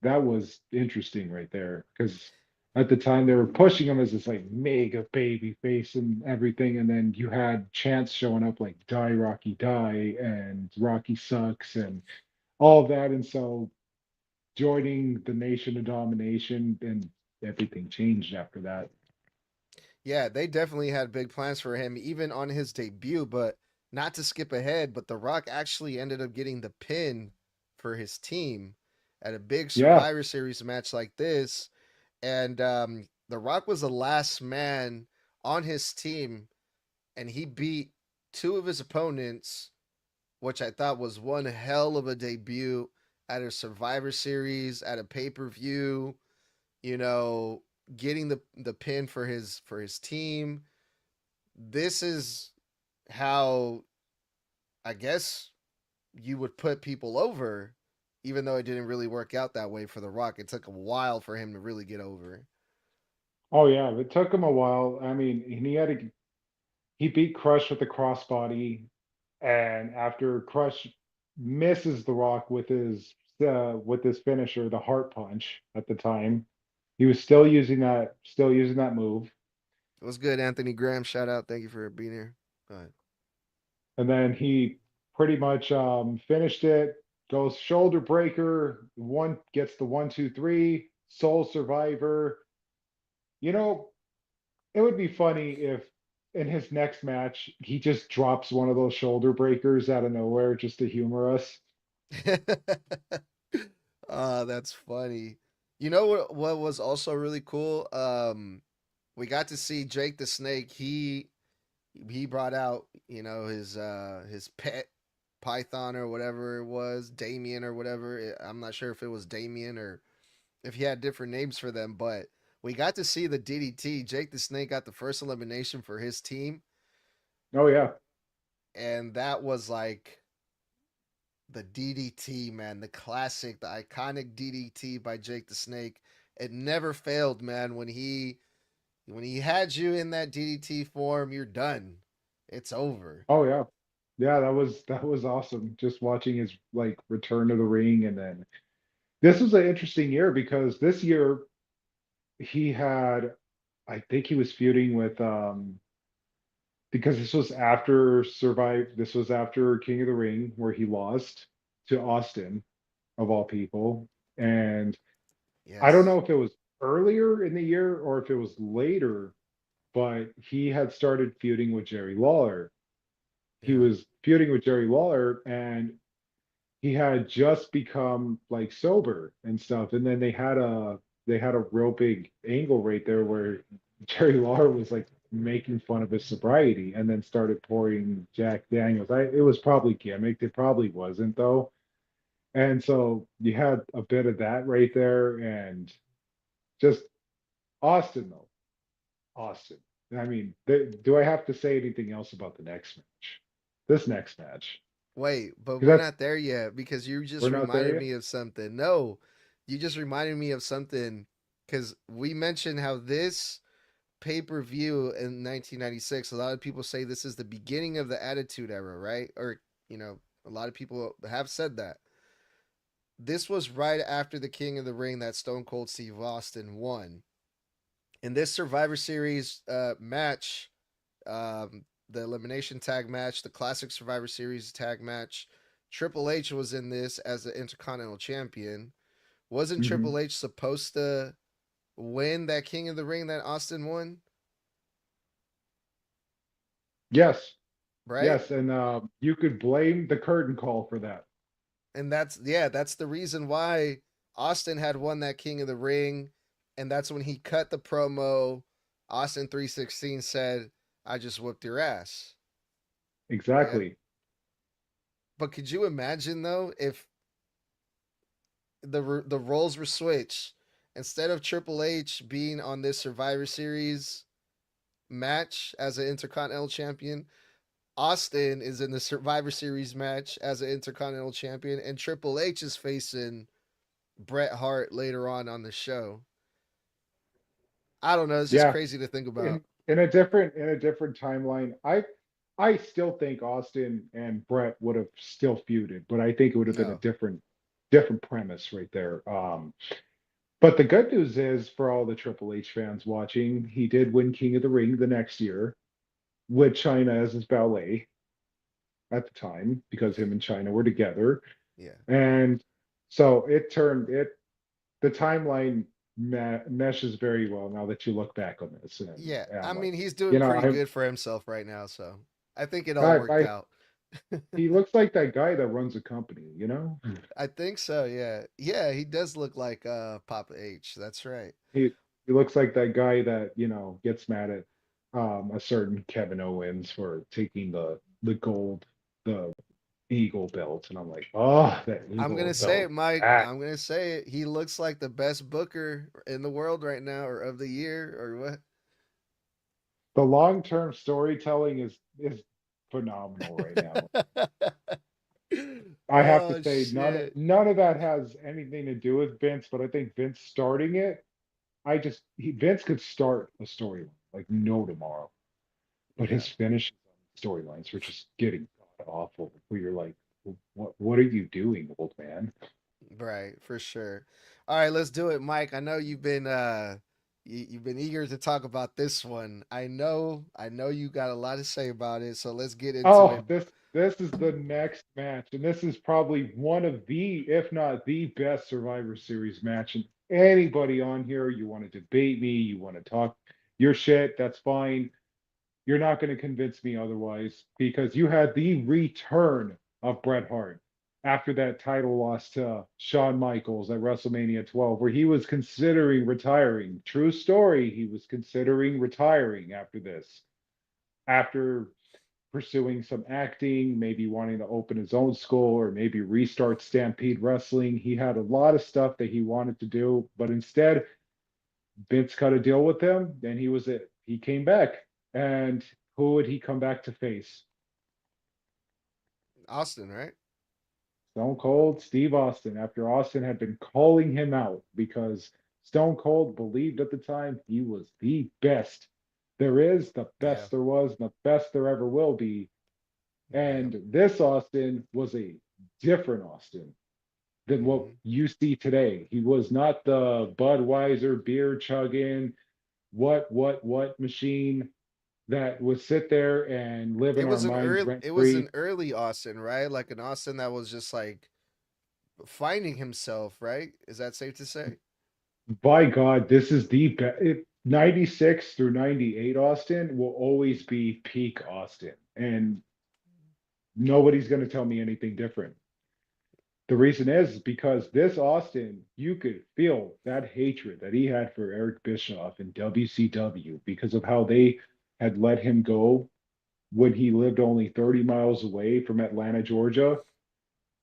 that was interesting right there. Because at the time they were pushing him as this like mega baby face and everything, and then you had Chance showing up like Die Rocky Die and Rocky Sucks and all of that, and so joining the Nation of Domination and everything changed after that. Yeah, they definitely had big plans for him, even on his debut. But not to skip ahead, but The Rock actually ended up getting the pin for his team at a big Yeah. Survivor Series match like this. And The Rock was the last man on his team, and he beat two of his opponents, which I thought was one hell of a debut at a Survivor Series, at a pay per view. You know, getting the pin for his team. This is how I guess you would put people over, even though it didn't really work out that way for The Rock. It took a while for him to really get over. Oh yeah, it took him a while. I mean, he beat Crush with the crossbody, and after Crush misses The Rock with his finisher, the Heart Punch at the time, he was still using that move. It was good, Anthony Graham. Shout out. Thank you for being here. Go ahead. And then he pretty much finished it, goes shoulder breaker, one gets the 1, 2, 3, sole survivor. You know, it would be funny if in his next match he just drops one of those shoulder breakers out of nowhere just to humor us. That's funny. You know what was also really cool? We got to see Jake the Snake. He brought out, his pet python or whatever it was, Damien or whatever. I'm not sure if it was Damien or if he had different names for them, but we got to see the DDT. Jake the Snake got the first elimination for his team, Oh yeah. and that was like the DDT, man, the classic, the iconic DDT by Jake the Snake. It never failed, man. When he had you in that DDT form, you're done. It's over. Oh yeah. Yeah, that was awesome. Just watching his like return to the ring, and then this was an interesting year because this year he had, I think he was feuding with because this was after King of the Ring where he lost to Austin of all people. And I don't Yes. know if it was earlier in the year or if it was later, but he had started feuding with Jerry Lawler. He Yeah. was feuding with Jerry Lawler, and he had just become like sober and stuff. And then they had a real big angle right there where Jerry Lawler was like making fun of his sobriety and then started pouring Jack Daniels. It was probably gimmicked. It probably wasn't though. And so you had a bit of that right there, and just Austin though. Austin. I mean, do I have to say anything else about the next match? This next match. Wait, but Because we're that's not there yet because you just we're not there reminded yet. me of something. No, you just reminded me of something because we mentioned how this pay per view in 1996, a lot of people say this is the beginning of the Attitude Era, right? Or, a lot of people have said that. This was right after the King of the Ring that Stone Cold Steve Austin won. In this Survivor Series match, the elimination tag match, the classic Survivor Series tag match, Triple H was in this as the Intercontinental Champion. Wasn't Mhm. Triple H supposed to win that King of the Ring that Austin won? Yes, Right? yes, and you could blame the curtain call for that. And that's the reason why Austin had won that King of the Ring, and that's when he cut the promo. Austin 316 said, "I just whooped your ass." Yeah. Exactly. But could you imagine though if the roles were switched, instead of Triple H being on this Survivor Series match as an Intercontinental Champion, Austin is in the Survivor Series match as an Intercontinental Champion, and Triple H is facing Bret Hart later on the show. I don't know. It's just Yeah, crazy to think about. in a different timeline, I still think Austin and Brett would have still feuded, but I think it would have been a No. different premise right there. But the good news is for all the Triple H fans watching, he did win King of the Ring the next year with China as his valet at the time because him and China were together. Yeah. And so the timeline meshes very well now that you look back on this. And Yeah. yeah, I I'm like, mean, he's doing you know, pretty I, good for himself right now, so I think it all I, worked I, out. He looks like that guy that runs a company, you know? I think so. Yeah, yeah. He does look like Papa H. That's right. He he looks like that guy that, gets mad at a certain Kevin Owens for taking the gold, the Eagle belt. And I'm like, oh, that I'm Eagle gonna say belt. it, Mike. Ah, I'm gonna say it. He looks like the best booker in the world right now, or of the year, or what? the long-term storytelling is phenomenal right now. I have to Oh say shit! none of that has anything to do with Vince, but I think Vince starting it, Vince could start a storyline like no tomorrow, but Yeah, his finishes on storylines were just getting god awful. Where you're like, what are you doing, old man? right, for sure. All right, let's do it, Mike. I know you've been eager to talk about this one. I know you got a lot to say about it. So let's get into Oh, it. this is the next match, and this is probably one of the, if not the best Survivor Series match. And anybody on here, you want to debate me, you want to talk your shit, that's fine. You're not going to convince me otherwise because you had the return of Bret Hart after that title loss to Shawn Michaels at WrestleMania 12, where he was considering retiring. True story, he was considering retiring after this, after pursuing some acting, maybe wanting to open his own school or maybe restart Stampede Wrestling. He had a lot of stuff that he wanted to do, but instead, Vince cut a deal with him, and he was it. He came back, and who would he come back to face? Austin, right? Stone Cold Steve Austin, after Austin had been calling him out because Stone Cold believed at the time he was the best there is, the Yeah, best there was, and the best there ever will be. yeah. And this Austin was a different Austin than what Hmm. you see today. He was not the Budweiser beer chugging, what machine that would sit there and live in our minds rent It was free. an early Austin, right? Like an Austin that was just like finding himself, right? Is that safe to say? By God, this is the best. 96 through 98 Austin will always be peak Austin. And nobody's going to tell me anything different. The reason is because this Austin, you could feel that hatred that he had for Eric Bischoff in WCW because of how they had let him go when he lived only 30 miles away from Atlanta, Georgia,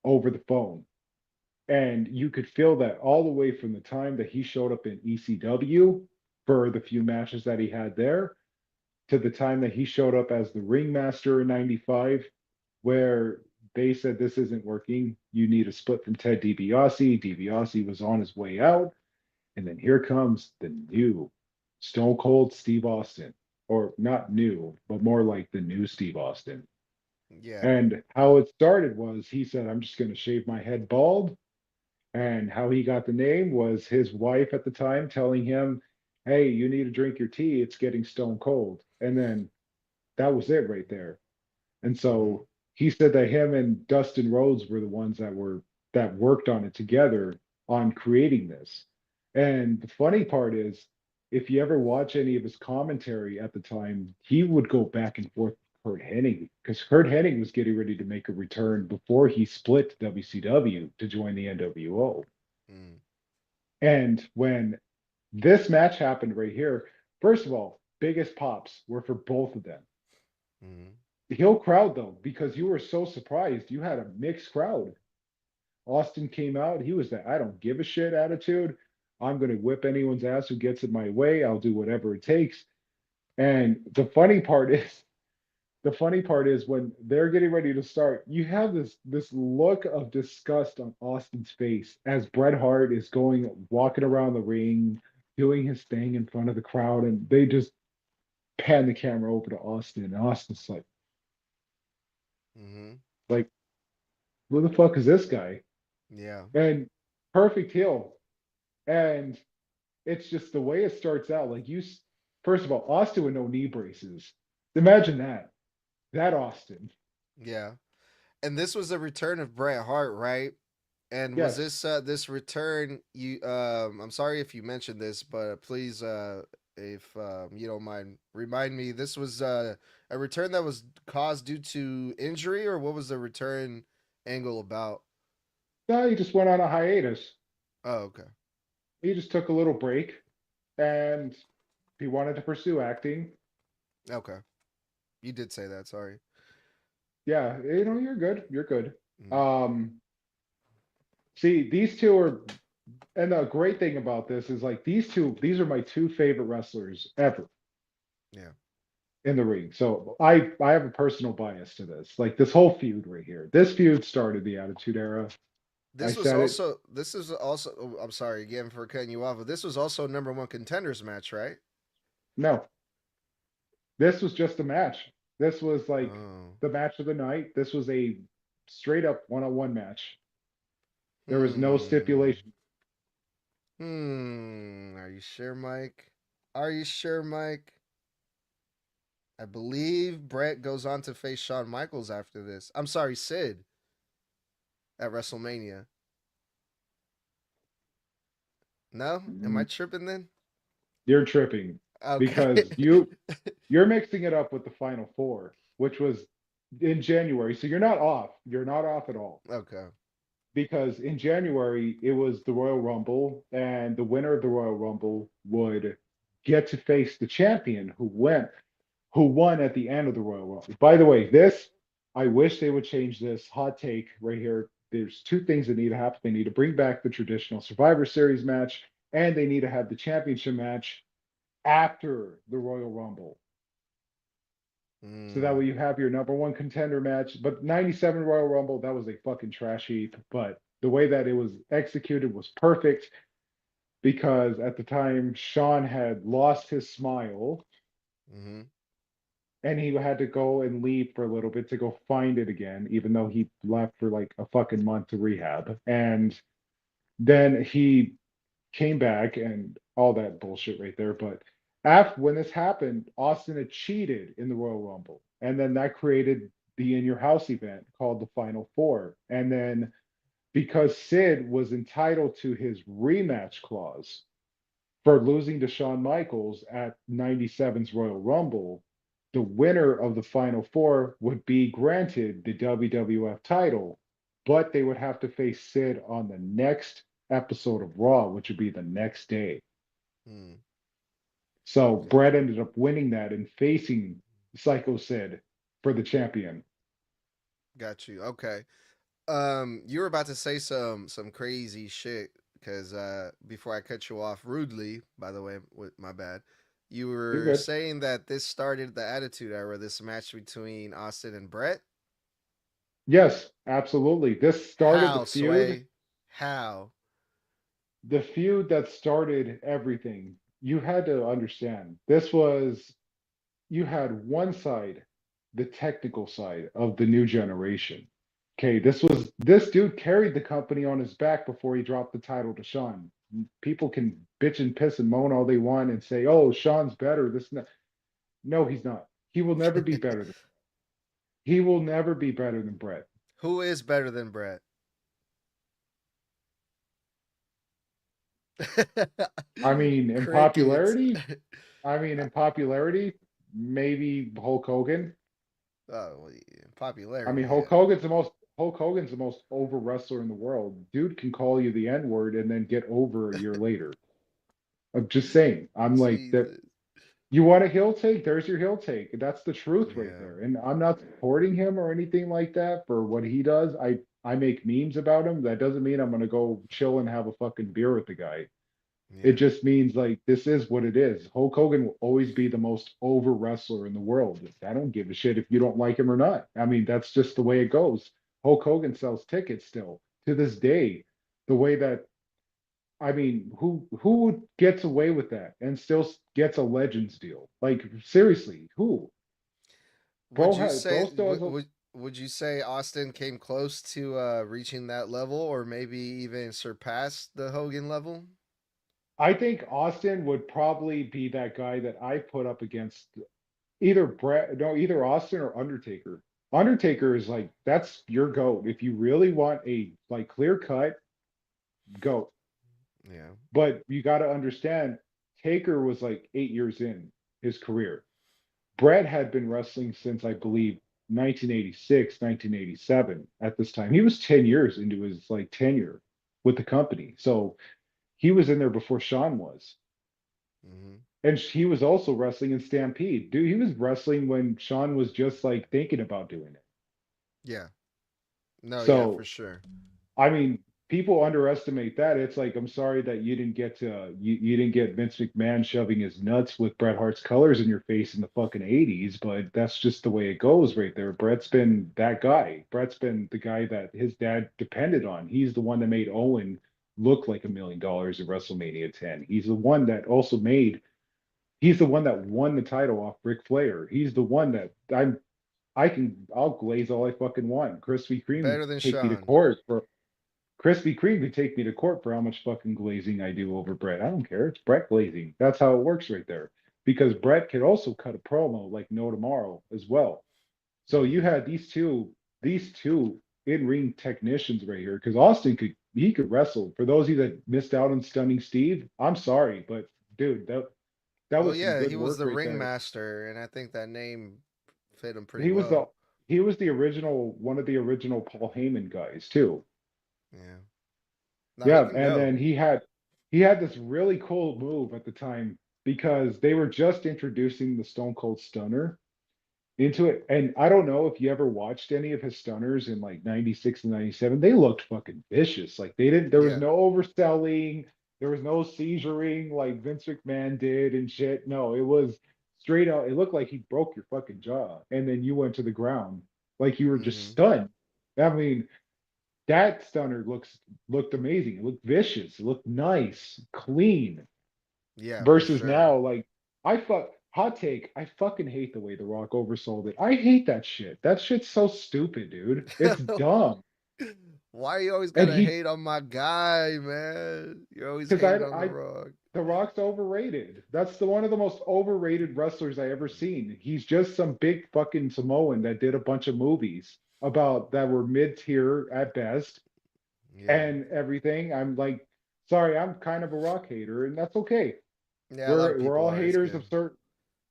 over the phone. And you could feel that all the way from the time that he showed up in ECW for the few matches that he had there to the time that he showed up as the ringmaster in 95, where they said this isn't working. You need a split from Ted DiBiase. DiBiase was on his way out. And then here comes the new Stone Cold Steve Austin, or not new, but more like the new Steve Austin. Yeah. And how it started was he said, I'm just going to shave my head bald. And how he got the name was his wife at the time telling him, hey, you need to drink your tea. It's getting stone cold. And then that was it right there. And Hmm. so he said that him and Dustin Rhodes were the ones that worked on it together on creating this. And the funny part is, if you ever watch any of his commentary at the time, he would go back and forth with Kurt Hennig because Kurt Hennig was getting ready to make a return before he split WCW to join the NWO. Mm. And when this match happened right here, first of all, biggest pops were for both of them. Hmm. The heel crowd, though, because you were so surprised, you had a mixed crowd. Austin came out. He was the I don't give a shit attitude. I'm going to whip anyone's ass who gets in my way. I'll do whatever it takes. And the funny part is when they're getting ready to start, you have this look of disgust on Austin's face as Bret Hart is going walking around the ring, doing his thing in front of the crowd, and they just pan the camera over to Austin, and Austin's Hmm. like, who the fuck is this guy? Yeah. And perfect heel. And it's just the way it starts out. Like first of all, Austin with no knee braces. Imagine that. That Austin. Yeah. And this was a return of Bret Hart, right? And was Yes. this this return you I'm sorry if you mentioned this, but please if you don't mind remind me, this was a return that was caused due to injury, or what was the return angle about? No, he just went on a hiatus. Oh, okay. He just took a little break and he wanted to pursue acting. Okay. You did say that. Sorry. Yeah, you're good. You're good. Mm. Um, See, these two are, and the great thing about this is like these are my two favorite wrestlers ever Yeah. in the ring. So I have a personal bias to this. Like this whole feud right here. This feud started the Attitude Era. I said it. This is also. Oh, I'm sorry again for cutting you off, but this was also a number one contenders match, right? No, this was just a match. This was like Oh. the match of the night. This was a straight up one-on-one match. There was no Hmm. stipulation. Are you sure, Mike? Are you sure, Mike? I believe Bret goes on to face Shawn Michaels after this. I'm sorry, Sid at WrestleMania. No? Am I Mm, tripping then? You're tripping Okay. because you're mixing it up with the Final Four, which was in January. So you're not off. You're not off at all. Okay. Because in January it was the Royal Rumble, and the winner of the Royal Rumble would get to face the champion who won at the end of the Royal Rumble. By the way, this I wish they would change this. Hot take right here. There's two things that need to happen. They need to bring back the traditional Survivor Series match, and they need to have the championship match after the Royal Rumble. So that Mm, way you have your number one contender match. But 97 Royal Rumble, that was a fucking trash heap. But the way that it was executed was perfect because at the time Sean had lost his smile mm-hmm. and he had to go and leave for a little bit to go find it again, even though he left for like a fucking month to rehab. And then he came back and all that bullshit right there. But after when this happened, Austin had cheated in the Royal Rumble, and then that created the In Your House event called the Final Four. And then because Sid was entitled to his rematch clause for losing to Shawn Michaels at 97's Royal Rumble, the winner of the Final Four would be granted the WWF title, but they would have to face Sid on the next episode of Raw, which would be the next day. Mm. So Bret ended up winning that and facing Psycho Sid for the champion. Got you. Okay. You were about to say some crazy shit because before I cut you off rudely, by the way, with my bad, you You're were good. saying that this started the Attitude Era, this match between Austin and Bret. Yes, absolutely. This started How, Sway? How? the feud that started everything. You had to understand. This was you had one side, the technical side of the new generation. Okay, this dude carried the company on his back before he dropped the title to Sean. People can bitch and piss and moan all they want and say, "Oh, Sean's better." This and that. No, he's not. He will never be better than. He will never be better than Bret. Who is better than Bret? I mean, in Crickets. popularity, maybe Hulk Hogan. Oh, well, yeah, I popularity, mean, yeah. Hulk Hogan's the most over wrestler in the world. Dude can call you the N word and then get over a year later. I'm just saying. I'm like that. Jesus. You want a heel take? There's your heel take. That's the truth right Yeah. there. And I'm not supporting him or anything like that for what he does. I make memes about him. That doesn't mean I'm gonna go chill and have a fucking beer with the guy. It Yeah. just means like this is what it is. Hulk Hogan will always be the most over wrestler in the world. I don't give a shit if you don't like him or not. I mean, that's just the way it goes. Hulk Hogan sells tickets still to this day. The way that I mean, who gets away with that and still gets a Legends deal? Like seriously, who? Would you say Bro still has a would you say Austin came close to reaching that level, or maybe even surpassed the Hogan level? I think Austin would probably be that guy that I put up against either Brett, no, either Austin or Undertaker. Undertaker is like that's your goat. If you really want a like clear cut goat, Yeah. but you got to understand, Taker was like 8 years in his career. Bret had been wrestling since, I believe, 1986, 1987 at this time. He was 10 years into his like tenure with the company. So he was in there before Sean was. Hmm. And he was also wrestling in Stampede. Dude, he was wrestling when Sean was just like thinking about doing it. Yeah. No, yeah, for So sure. I mean, people underestimate that. It's like, I'm sorry that you didn't get to you didn't get Vince McMahon shoving his nuts with Bret Hart's colors in your face in the fucking 80s, but that's just the way it goes right there. Bret's been that guy. Bret's been the guy that his dad depended on. He's the one that made Owen look like $1 million at WrestleMania 10. He's the one that won the title off Ric Flair. He's the one that I'll glaze all I fucking want. Krispy Kreme Better than take me to Sean. court for Krispy Kreme could take me to court for how much fucking glazing I do over Bret. I don't care. It's Bret glazing. That's how it works right there. Because Bret could also cut a promo like no tomorrow as well. So you Hmm. had these two in-ring technicians right here. Because Austin could wrestle. For those of you that missed out on Stunning Steve, I'm sorry, but dude, that Well, was some yeah, good he was work the right there. ringmaster, and I think that name fit him pretty He was the well. he was the original one of the original Paul Heyman guys too. Yeah. No, he Yeah, can and go. then he had this really cool move at the time because they were just introducing the Stone Cold Stunner into it. And I don't know if you ever watched any of his stunners in like 96 and 97. They looked fucking vicious. Like there was Yeah. no overselling, there was no seizuring like Vince McMahon did and shit. No, it was straight out. It looked like he broke your fucking jaw and then you went to the ground like you were just Hmm. stunned. I mean, that stunner looked amazing. It looked vicious. It looked nice, clean. Yeah, for Versus sure. now, like hot take. I fucking hate the way The Rock oversold it. I hate that shit. That shit's so stupid, dude. It's dumb. Why you always And gotta he, hate on my guy, man? You're always because hating on the I, Rock. The Rock's overrated. That's the one of the most overrated wrestlers I ever seen. He's just some big fucking Samoan that did a bunch of movies about that were mid tier at best Yeah. and everything. I'm like, sorry, I'm kind of a Rock hater, and that's okay. Yeah, a lot of We're people all are. It's haters good. of certain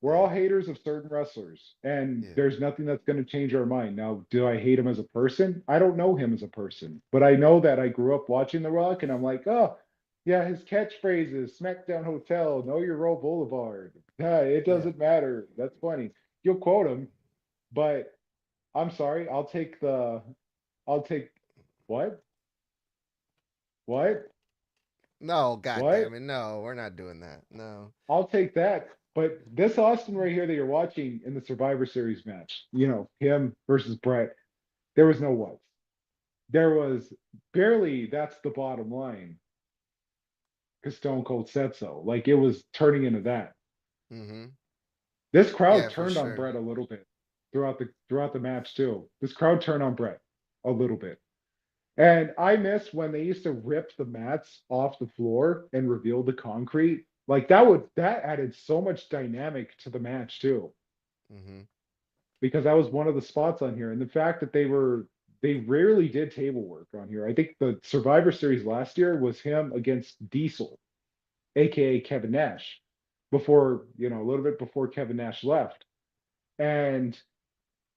we're Yeah. all haters of certain wrestlers, and Yeah. there's nothing that's going to change our mind. Now, do I hate him as a person? I don't know him as a person, but I know that I grew up watching The Rock, and I'm like, oh, yeah, his catchphrases, SmackDown Hotel, Know Your Role Boulevard. Yeah, it Yeah. doesn't matter. That's funny. You'll quote him, but I'm sorry, I'll take what? What? No, god damn What? it. No, we're not doing that. No. I'll take that. But this Austin right here that you're watching in the Survivor Series match, him versus Bret, there was no what. There was barely, that's the bottom line, because Stone Cold said so. Like it was turning into that. Hmm. This crowd Yeah, for turned on sure. Bret a little bit throughout the match too. This crowd turned on Bret a little bit. And I miss when they used to rip the mats off the floor and reveal the concrete. Like that added so much dynamic to the match too, Hmm. because that was one of the spots on here. And the fact that they rarely did table work on here. I think the Survivor Series last year was him against Diesel, aka Kevin Nash, before, a little bit before Kevin Nash left. And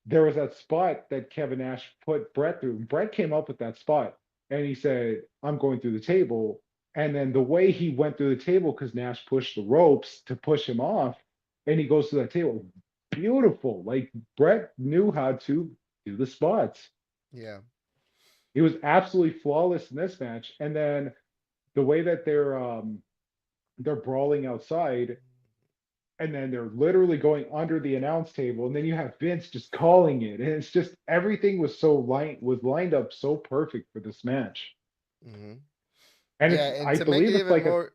there was that spot that Kevin Nash put Bret through. Bret came up with that spot and he said, I'm going through the table. And then the way he went through the table, because Nash pushed the ropes to push him off, and he goes to that table. Beautiful. Like Bret knew how to do the spots. Yeah. He was absolutely flawless in this match. And then the way that they're brawling outside, and then they're literally going under the announce table, and then you have Vince just calling it, and it's just everything was lined up so perfect for this match. Hmm. And Yeah, and I to make it believe it's even like a more,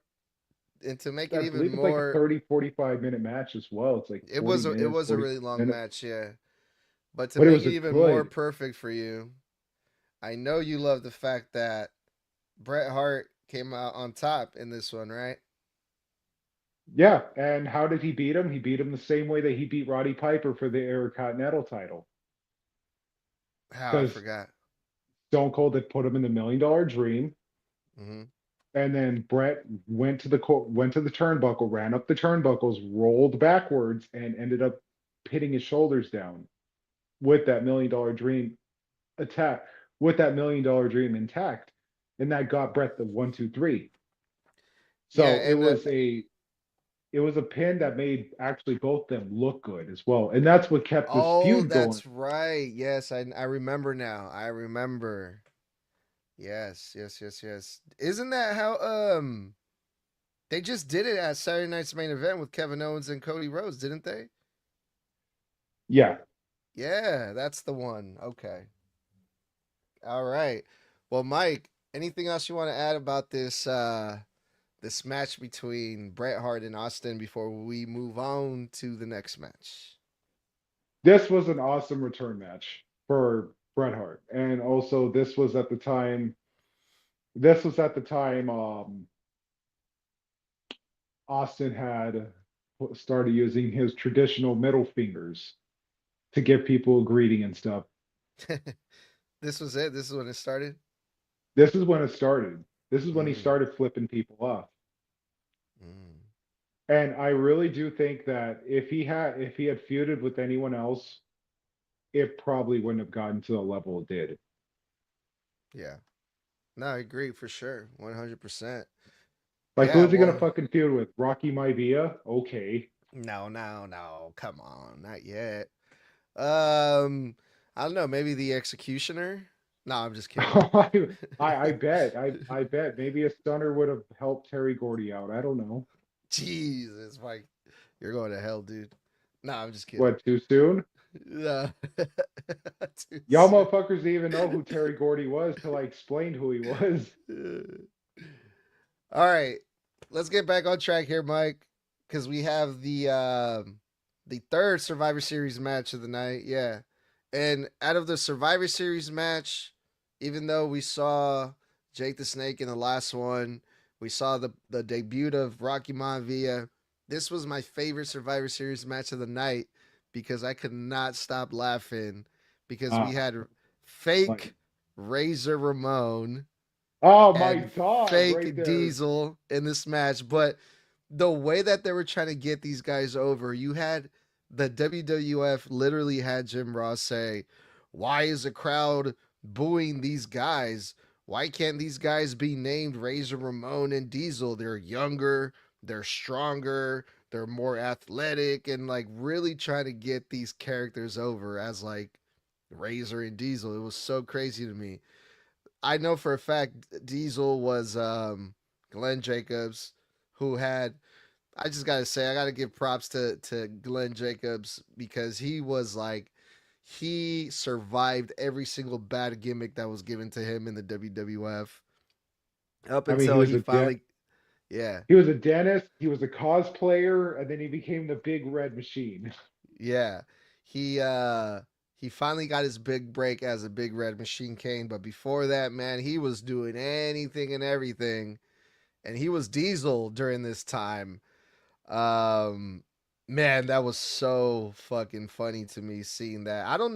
and to make I it even believe it's like a more, 30-45 minute match as well. It's like it 40 was it minutes, was a 45 really long minutes, match, yeah. But to but it make was it a even more good. perfect for you, I know you love the fact that Bret Hart came out on top in this one, right? Yeah, and how did he beat him? He beat him the same way that he beat Roddy Piper for the Intercontinental title, How I because forgot. Stone Cold had put him in the $1 million dream. Hmm. And then Bret went to the turnbuckle, ran up the turnbuckles, rolled backwards, and ended up pitting his shoulders down with that $1 million dream attack, with that $1 million dream intact, and that got Bret the 1, 2, 3. Yeah, So and it was a pin that made actually both them look good as well, and that's what kept this oh, feud going. that's right. Yes, I remember now. I remember. Yes, yes, yes, yes. Isn't that how they just did it at Saturday Night's Main Event with Kevin Owens and Cody Rhodes, didn't they? Yeah, Yeah, that's the one. Okay. All right. Well, Mike, anything else you want to add about this match between Bret Hart and Austin before we move on to the next match? this was an awesome return match for Bret Hart, and also this was at the time. This was at the time Austin had started using his traditional middle fingers to give people a greeting and stuff. This was it. This is when it started. This is when it started. This is when he Mm, started flipping people off. mm, And I really do think that if he had feuded with anyone else, it probably wouldn't have gotten to the level it did. yeah. No, I agree for sure. 100%. Like Yeah, who's he gonna well, fucking feud with? Rocky Maivia? Okay. no, no, no. Come on, not yet. Um, I don't know. Maybe the Executioner. No, I'm just kidding. I bet maybe a stunner would have helped Terry Gordy out. I don't know. Jesus, Mike, you're going to hell, dude. No, I'm just kidding. What, too soon? No. Too Y'all soon. motherfuckers didn't even know who Terry Gordy was till I explained who he was. All right, let's get back on track here, Mike, because we have the third Survivor Series match of the night. Yeah, and out of the Survivor Series match, even though we saw Jake the Snake in the last one, we saw the debut of Rocky Maivia. This was my favorite Survivor Series match of the night because I could not stop laughing because we Ah, had like, fake Razor Ramon oh my and dog, right fake there. Diesel in this match. But the way that they were trying to get these guys over, you had the WWF literally had Jim Ross say, "Why is the crowd booing these guys? Why can't these guys be named Razor Ramon and Diesel? They're younger, they're stronger, they're more athletic," and like really trying to get these characters over as like Razor and Diesel. It was so crazy to me. I know for a fact Diesel was Glenn Jacobs, who had. I just gotta say, I gotta give props to Glenn Jacobs because he was like he survived every single bad gimmick that was given to him in the WWF up I mean, until he finally, yeah, he was a dentist, he was a cosplayer, and then he became the big red machine. yeah, he uh he finally got his big break as a big red machine Kane. But before that, man, he was doing anything and everything, and he was Diesel during this time. Um, man, that was so fucking funny to me seeing that. I don't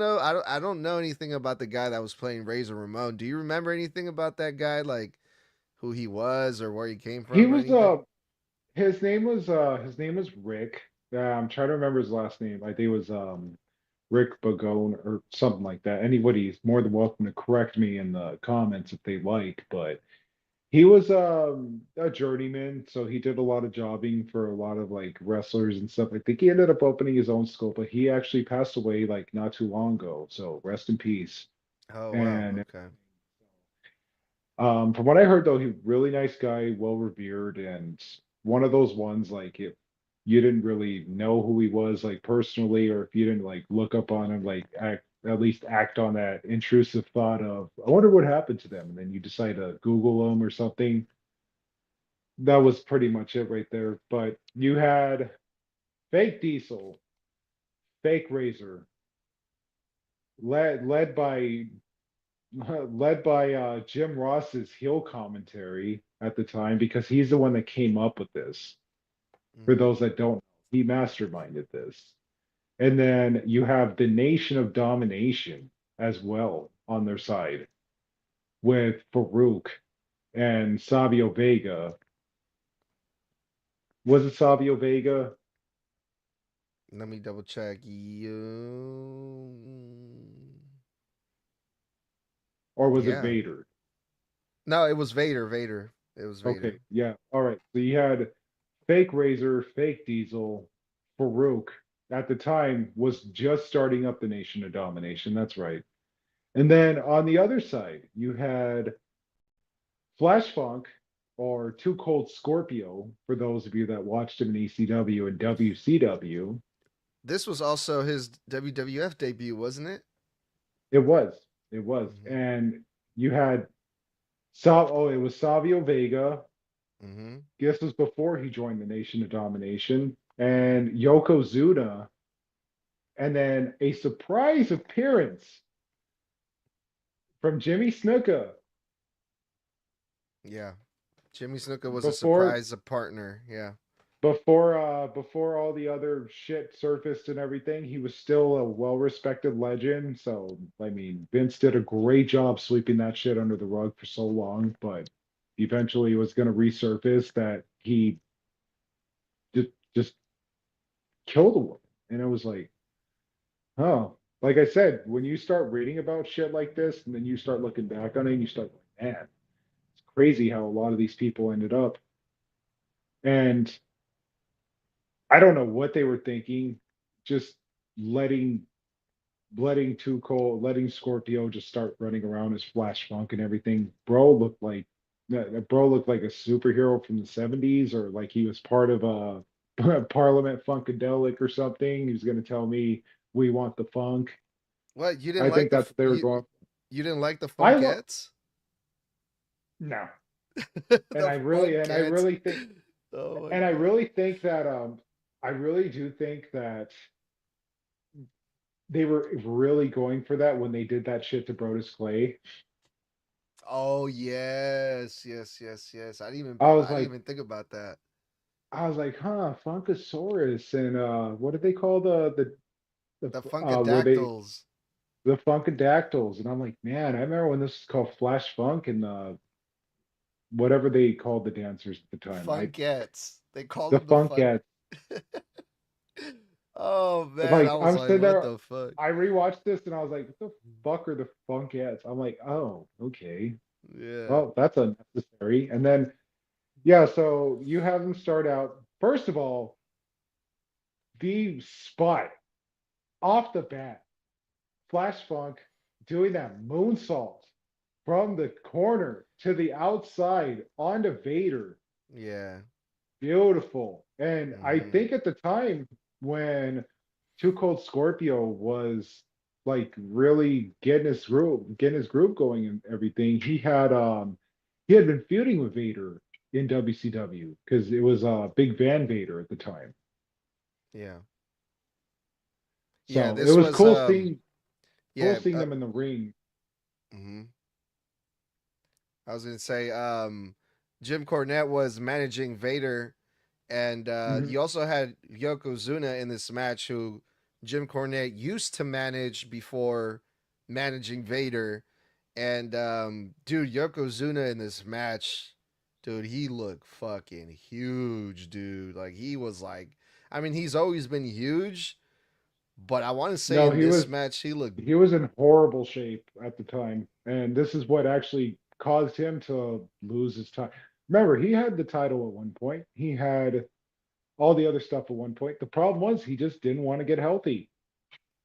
know anything about the guy that was playing Razor Ramon. Do you remember anything about that guy, like who he was or where he came He from or was anything? his name was Rick. I'm trying to remember his last name. I think it was Rick Bagone or something like that. Anybody's more than welcome to correct me in the comments if they like, but he was a journeyman, so he did a lot of jobbing for a lot of like wrestlers and stuff. I think he ended up opening his own school, but he actually passed away like not too long ago. So rest in peace. Oh wow, And okay. from what I heard though, he really nice guy, well revered, and one of those ones like if you didn't really know who he was like personally, or if you didn't like look up on him, like at least act on that intrusive thought of I wonder what happened to them, and then you decide to Google them or something. That was pretty much it right there. But you had fake Diesel, fake Razor, led by led by Jim Ross's heel commentary at the time because he's the one that came up with this. For Mm-hmm. those that don't know, he masterminded this. And then you have the Nation of Domination as well on their side with Farouk and Savio Vega. Was it Savio Vega? Let me double check. Or was it Yeah. Vader? No, it was Vader. Vader. It was Okay, Vader. yeah. All right. So you had fake Razor, fake Diesel, Farouk at the time was just starting up the Nation of Domination. That's right. And then on the other side, you had Flash Funk or Too Cold Scorpio, for those of you that watched him in ECW and WCW. This was also his WWF debut, wasn't it? It was. It was. Mm-hmm. And you had it was Savio Vega. Mm-hmm. This was before he joined the Nation of Domination. And Yokozuna. And then a surprise appearance from Jimmy Snuka Yeah. Jimmy Snuka was a before surprise partner. Yeah. before all the other shit surfaced and everything. He was still a well-respected legend. So I mean, Vince did a great job sweeping that shit under the rug for so long, but eventually it was going to resurface that he just killed a woman. And it was like, oh, like I said, when you start reading about shit like this and then you start looking back on it and you start going, man, it's crazy how a lot of these people ended up. And I don't know what they were thinking, just letting Too Cold, letting Scorpio just start running around as Flash Funk and everything. Bro looked like a superhero from the 70s, or like he was part of a Parliament Funkadelic or something. He was going to tell me we want the funk. What, you didn't I like think the that's what they were going. you didn't like the I love Funkettes? no, and The I Funkettes. really think, Oh my and I god. really think that I really do think that they were really going for that when they did that shit to Brodus Clay. Oh yes, yes, yes, yes. I was I didn't like, even think about that. huh, Funkasaurus and what do they call The where they Funkadactyls. the Funkadactyls? And I'm like, man, I remember when this was called Flash Funk and whatever they called the dancers at the time. Funkettes. They called The them the fun. Funkette. Oh man, I Like was I'm like, sitting what there, the fuck? I rewatched this and I was like, what the fuck are the Funkettes? I'm like, oh, okay. Yeah. Well, that's unnecessary. And then yeah, so you have them start out. First of all, the spot off the bat, Flash Funk doing that moonsault from the corner to the outside onto Vader. Yeah. Beautiful. And I Mm-hmm. think at the time when Too Cold Scorpio was like really getting his groove going and everything, he had been feuding with Vader in WCW because it was Big Van Vader at the time. Yeah. Yeah, So it this was was cool yeah, seeing them in the ring. mhm. I was gonna say, Jim Cornette was managing Vader, and Mhm. you also had Yokozuna in this match, who Jim Cornette used to manage before managing Vader. And dude, Yokozuna in this match, dude, he looked fucking huge, dude. Like he was like, I mean, he's always been huge, but I want to say No, in this match he looked. he was in horrible shape at the time, and this is what actually caused him to lose his time. Remember, he had the title at one point. He had all the other stuff at one point. The problem was he just didn't want to get healthy.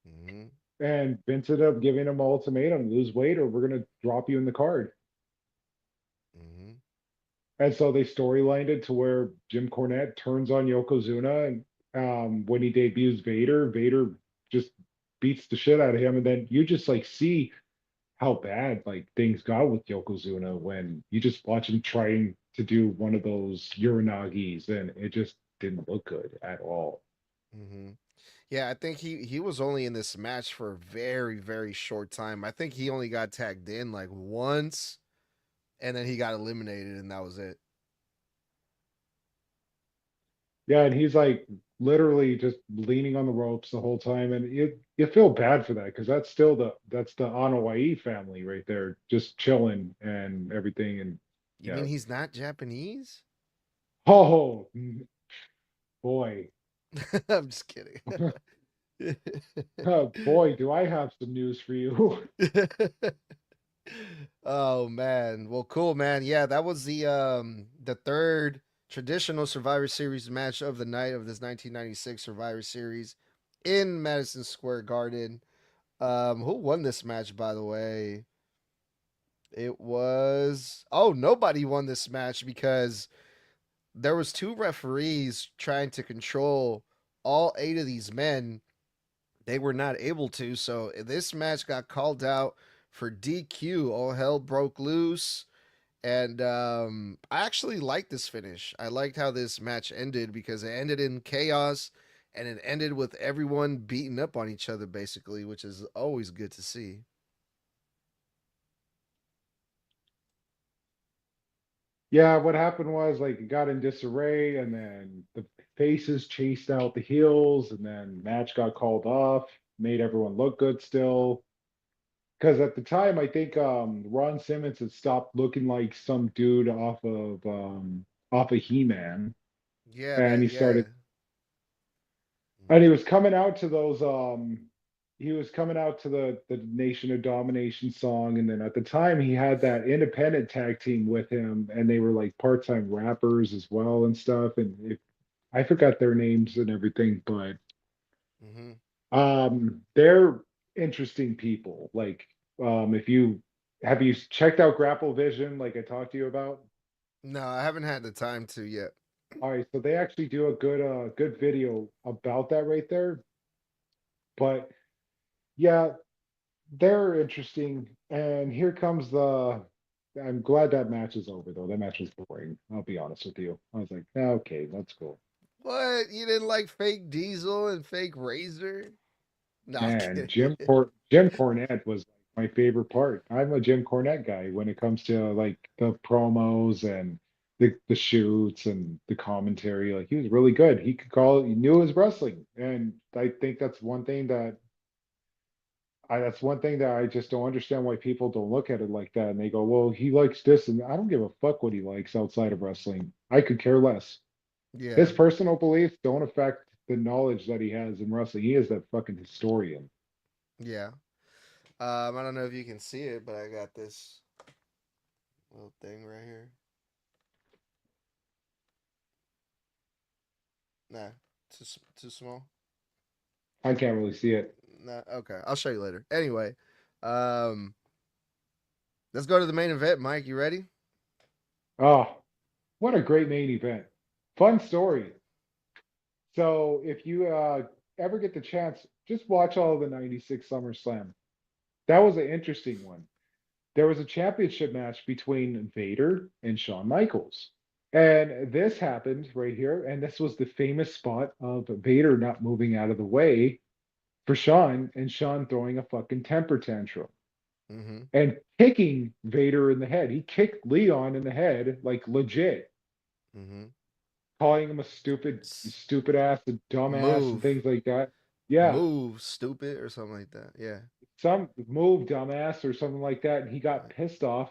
Mhm, And Vince ended up giving him an ultimatum, lose weight or we're going to drop you in the card. mhm. And so they storylined it to where Jim Cornette turns on Yokozuna. And when he debuts Vader, Vader just beats the shit out of him. And then you just like see how bad like things got with Yokozuna when you just watch him trying to do one of those Uranagis and it just didn't look good at all. Mhm. Yeah, I think he was only in this match for a very very short time. I think he only got tagged in like once, and then he got eliminated, and that was it. Yeah, and he's like literally just leaning on the ropes the whole time, and you feel bad for that because that's the Anoa'i family right there, just chilling and everything, and You yeah. mean he's not Japanese? Oh boy, I'm just kidding. Oh boy, do I have some news for you. Oh man. Well, cool, man. Yeah, that was the third traditional Survivor Series match of the night of this 1996 Survivor Series in Madison Square Garden. Who won this match, by the way? It was nobody won this match because there was two referees trying to control all eight of these men. They were not able to, so this match got called out for DQ. All hell broke loose. And I actually liked this finish. I liked how this match ended because it ended in chaos and it ended with everyone beating up on each other, basically, which is always good to see. Yeah, what happened was like it got in disarray, and then the faces chased out the heels, and then match got called off, made everyone look good still. Because at the time, I think Ron Simmons had stopped looking like some dude off of He-Man, Yeah, and that, he yeah. started and he was coming out to those he was coming out to the Nation of Domination song, and then at the time he had that independent tag team with him, and they were like part-time rappers as well and stuff, and I forgot their names and everything, but Mm-hmm. they're interesting people. Like if you have you checked out Grapple Vision like I talked to you about? No, I haven't had the time to yet. All right, so they actually do a good video about that right there. But yeah, they're interesting. And here comes the. I'm glad that match is over though. That match was boring. I'll be honest with you. I was like, "Ah, okay, that's cool." What? You didn't like fake Diesel and fake Razor? No, I'm Man, kidding. Jim Cornette was my favorite part. I'm a Jim Cornette guy when it comes to like the promos and the shoots and the commentary. Like he was really good. He knew his wrestling, and I think that's one thing that I just don't understand why people don't look at it like that. And they go, well, he likes this. And I don't give a fuck what he likes outside of wrestling. I could care less. Yeah, His personal beliefs don't affect the knowledge that he has in wrestling. He is that fucking historian. yeah. I don't know if you can see it, but I got this little thing right here. Nah, too small. I can't really see it. Nah, okay. I'll show you later. Anyway, um, let's go to the main event. Mike, you ready? Oh, what a great main event. Fun story. So if you ever get the chance, just watch all of the 96 SummerSlam. That was an interesting one. There was a championship match between Vader and Shawn Michaels. And this happened right here. And this was the famous spot of Vader not moving out of the way for Shawn and Shawn throwing a fucking temper tantrum Mm-hmm. and kicking Vader in the head. He kicked Leon in the head, like legit, Mm-hmm. calling him a stupid ass, a dumbass, and Move, things like that. Yeah, move, stupid, or something like that. Yeah. some move, dumbass, or something like that. And he got pissed off.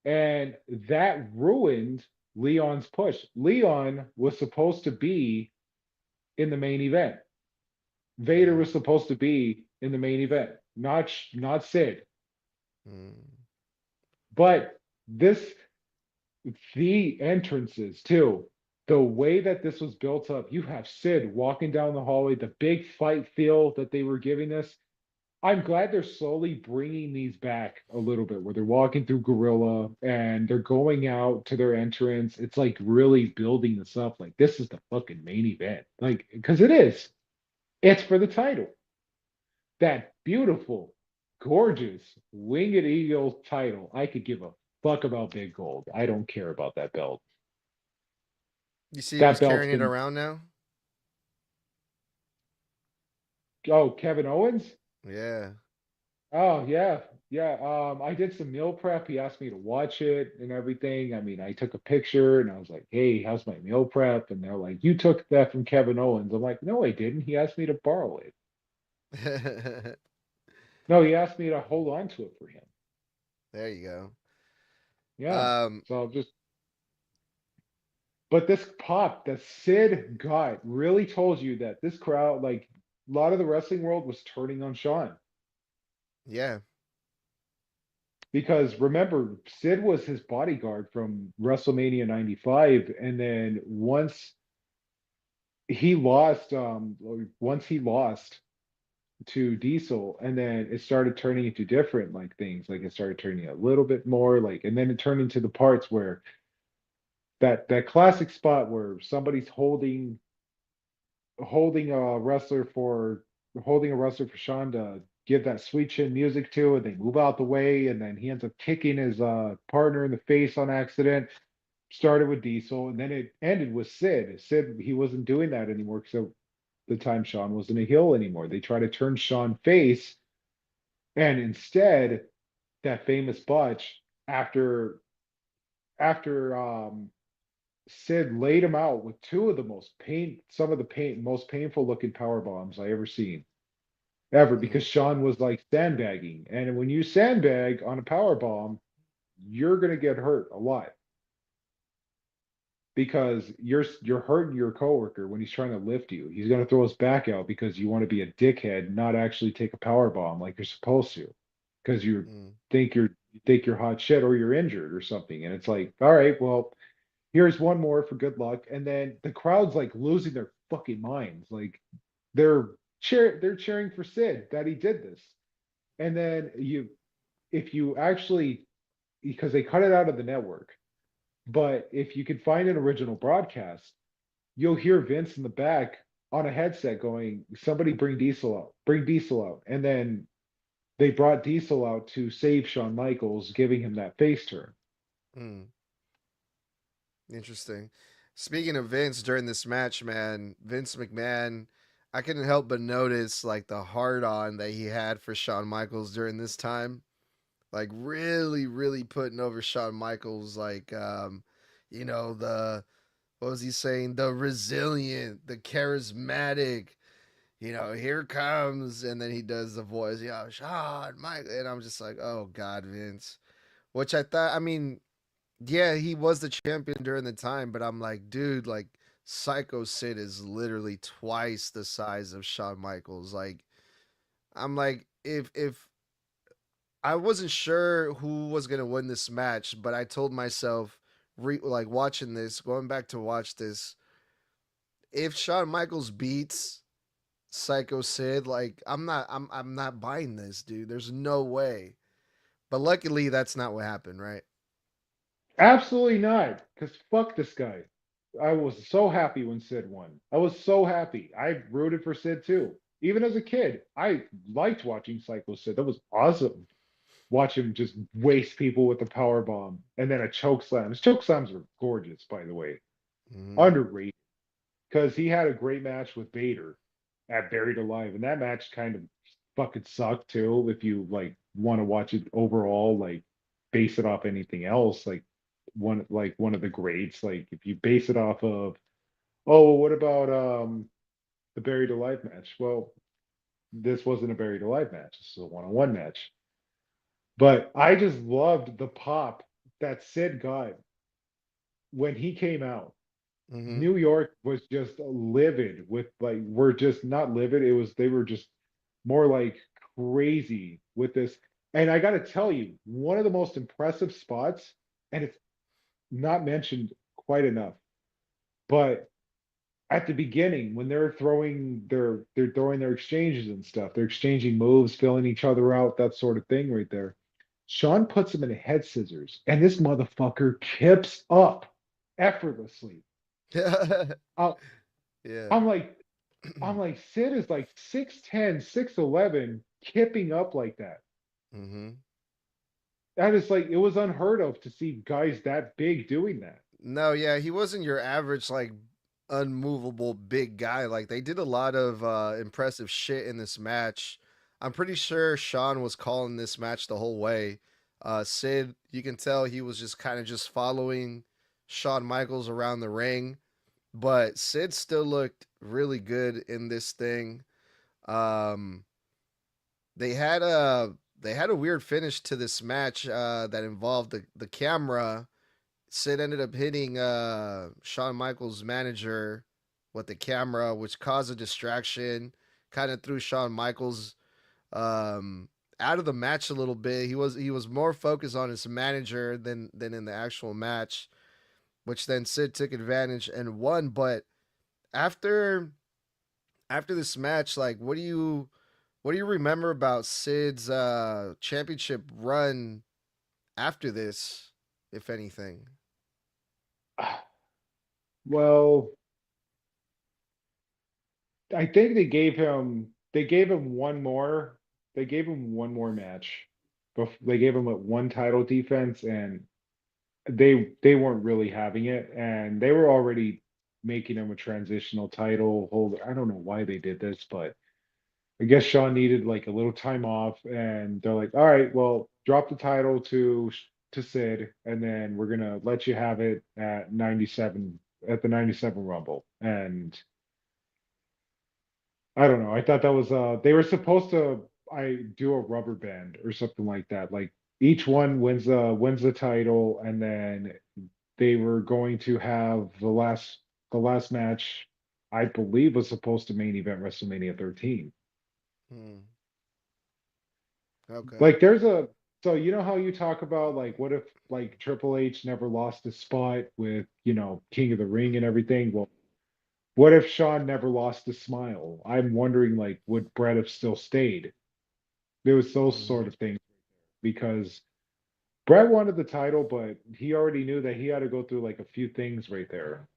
And that ruined Leon's push. Leon was supposed to be in the main event. Vader Mm-hmm. was supposed to be in the main event, not Sid. Mm-hmm. But this the entrances too. The way that this was built up, you have Sid walking down the hallway, the big fight feel that they were giving us. I'm glad they're slowly bringing these back a little bit, where they're walking through Gorilla and they're going out to their entrance. It's like really building this up. Like this is the fucking main event, like because it is. It's for the title. That beautiful, gorgeous winged eagle title. I could give a fuck about Big Gold. I don't care about that belt. You see, who's That belt's carrying it been. around now? Oh, Kevin Owens. Yeah. Oh yeah, yeah. I did some meal prep. He asked me to watch it and everything. I mean, I took a picture and I was like, "Hey, how's my meal prep?" And they're like, "You took that from Kevin Owens." I'm like, "No, I didn't. He asked me to borrow it. There No, he asked me to hold on to it for him." you go. Yeah. Um, So just But this pop that Sid got really told you that this crowd, like a lot of the wrestling world, was turning on Shawn. Yeah. Because remember, Sid was his bodyguard from WrestleMania 95. And then once he lost to Diesel, and then it started turning into different like things. Like it started turning a little bit more like, and then it turned into the parts where that classic spot where somebody's holding a wrestler for holding a wrestler for Sean to give that sweet chin music to, and they move out the way, and then he ends up kicking his partner in the face on accident. Started with Diesel, and then it ended with Sid. Sid, he wasn't doing that anymore because the time Sean wasn't a heel anymore. They try to turn Sean face, and instead, that famous botch after Sid laid him out with two of the most painful looking power bombs I ever seen ever, Mm. because Sean was like sandbagging, and when you sandbag on a power bomb, you're gonna get hurt a lot because you're hurting your coworker when he's trying to lift you. He's gonna throw his back out because you want to be a dickhead, not actually take a power bomb like you're supposed to, because Mm. you think you're hot shit or you're injured or something, and it's like, all right, well, here's one more for good luck. And then the crowd's like losing their fucking minds. Like they're cheering for Sid that he did this. And then if you actually, because they cut it out of the network, but if you could find an original broadcast, you'll hear Vince in the back on a headset going, somebody bring Diesel out. And then they brought Diesel out to save Shawn Michaels, giving him that face turn. Mm. Interesting. Speaking of Vince during this match, man, Vince McMahon, I couldn't help but notice like the hard on that he had for Shawn Michaels during this time. Like really, really putting over Shawn Michaels, like the what was he saying? The resilient, the charismatic, here comes, and then he does the voice, Shawn Michael, and I'm just like, oh God, Vince. Which I thought, I mean, yeah, he was the champion during the time, but I'm like, dude, like Psycho Sid is literally twice the size of Shawn Michaels. Like, I'm like, if I wasn't sure who was gonna win this match, but I told myself, like watching this, going back to watch this, if Shawn Michaels beats Psycho Sid, like I'm not buying this, dude. There's no way. But luckily, that's not what happened, right? Absolutely not, because fuck this guy. I was so happy when Sid won. I was so happy. I rooted for Sid too. Even as a kid, I liked watching Psycho Sid. That was awesome. Watch him just waste people with a power bomb and then a choke slam. His choke slams were gorgeous, by the way. Mm-hmm. Underrated, because he had a great match with Vader at Buried Alive, and that match kind of fucking sucked too. If you like want to watch it overall, like base it off anything else, like one of the greats. Like if you base it off of, oh, well, what about the Buried Alive match? Well, this wasn't a Buried Alive match. This is a one-on-one match. But I just loved the pop that Sid got when he came out. Mm-hmm. New York was just livid with like, we're just not livid. They were just more like crazy with this. And I got to tell you, one of the most impressive spots, and it's not mentioned quite enough, but at the beginning when they're throwing their exchanges and stuff, they're exchanging moves, filling each other out, that sort of thing right there. Sean puts him in a head scissors, and this motherfucker kips up effortlessly. Uh, Yeah. I'm like, I'm like, Sid is like 6'10", 6'11", kipping up like that. Mm-hmm. That is like, it was unheard of to see guys that big doing that. No, yeah, he wasn't your average like unmovable big guy. Like they did a lot of impressive shit in this match. I'm pretty sure Sean was calling this match the whole way. Sid, you can tell he was just kind of just following Shawn Michaels around the ring, but Sid still looked really good in this thing. Um, they had a weird finish to this match that involved the camera Sid ended up hitting Shawn Michaels' manager with the camera, which caused a distraction. Kind of threw Shawn Michaels um, out of the match a little bit. He was more focused on his manager than in the actual match, which then Sid took advantage and won. But after after this match, like, what do you remember about Sid's championship run after this, if anything? Well, I think they gave him one more. They gave him one more match. They gave him a one title defense, and they weren't really having it, and they were already making him a transitional title holder. I don't know why they did this, but I guess Shawn needed like a little time off, and they're like, "All right, well, drop the title to Sid, and then we're gonna let you have it at 97 at the 97 Rumble." And I don't know. I thought that was they were supposed to I do a rubber band or something like that. Like each one wins the title, and then they were going to have the last match, I believe, was supposed to main event WrestleMania 13. Hmm. Okay. Like there's a so you know how you talk about like what if like Triple H never lost his spot with, King of the Ring and everything? Well, what if Shawn never lost his smile? I'm wondering like would Bret have still stayed? There was those Hmm. sort of things because Bret wanted the title, but he already knew that he had to go through like a few things right there.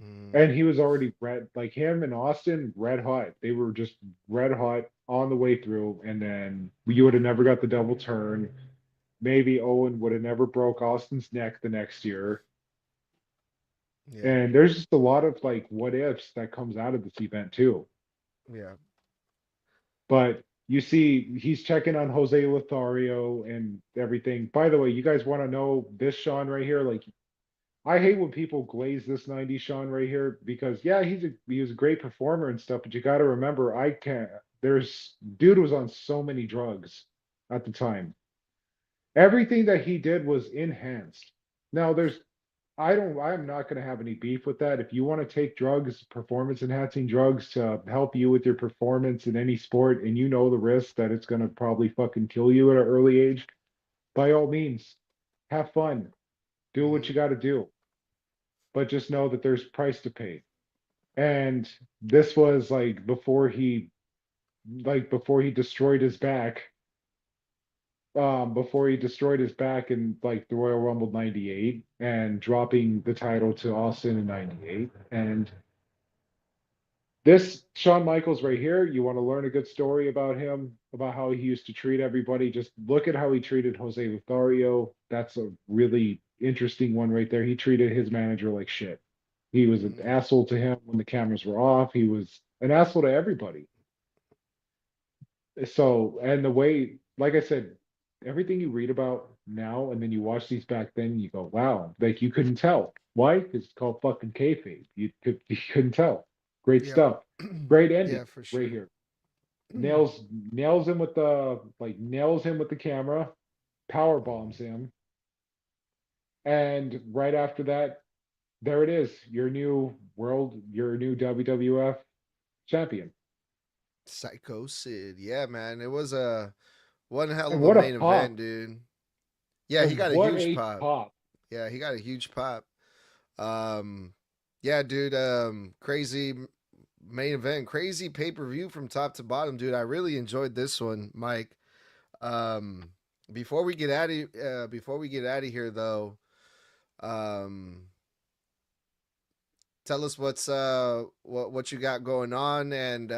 Hmm. And he was already like him and Austin, red hot. They were just red hot on the way through. And then you would have never got the double turn. Maybe Owen would have never broke Austin's neck the next year. Yeah. And there's just a lot of like what ifs that comes out of this event too. Yeah. But you see, he's checking on Jose Lothario and everything. By the way, you guys want to know this Sean right here? Like, I hate when people glaze this 90s Sean right here because yeah, he was a great performer and stuff, but you got to remember, I can't. There's dude was on so many drugs at the time. Everything that he did was enhanced. Now I'm not going to have any beef with that. If you want to take drugs, performance enhancing drugs to help you with your performance in any sport, and you know the risk that it's going to probably fucking kill you at an early age, by all means, have fun, do what Hmm. you got to do, but just know that there's price to pay. And this was like before he destroyed his back, before he destroyed his back in like the Royal Rumble 98 and dropping the title to Austin in 98. And this Shawn Michaels right here, you want to learn a good story about him, about how he used to treat everybody. Just look at how he treated Jose Lothario. That's a really interesting one right there. He treated his manager like shit. He was an Hmm. asshole to him when the cameras were off. He was an asshole to everybody. So, and the way, like I said, everything you read about now and then you watch these back then, you go, wow, like you couldn't tell. Why? Because it's called fucking kayfabe. You couldn't tell. Great Yeah. stuff. Great ending Yeah, for right sure. here. Nails him with the camera, power bombs him, and right after that, there it is. Your new WWF champion. Psycho Sid. Yeah, man. It was a one hell And of a what a main pop. event, dude. Yeah, he And got a what huge a pop. pop. Yeah, he got a huge pop. Um, yeah, dude. Crazy main event, crazy pay per view from top to bottom, dude. I really enjoyed this one, Mike. Um, before we get out of here, though, um, tell us what you got going on and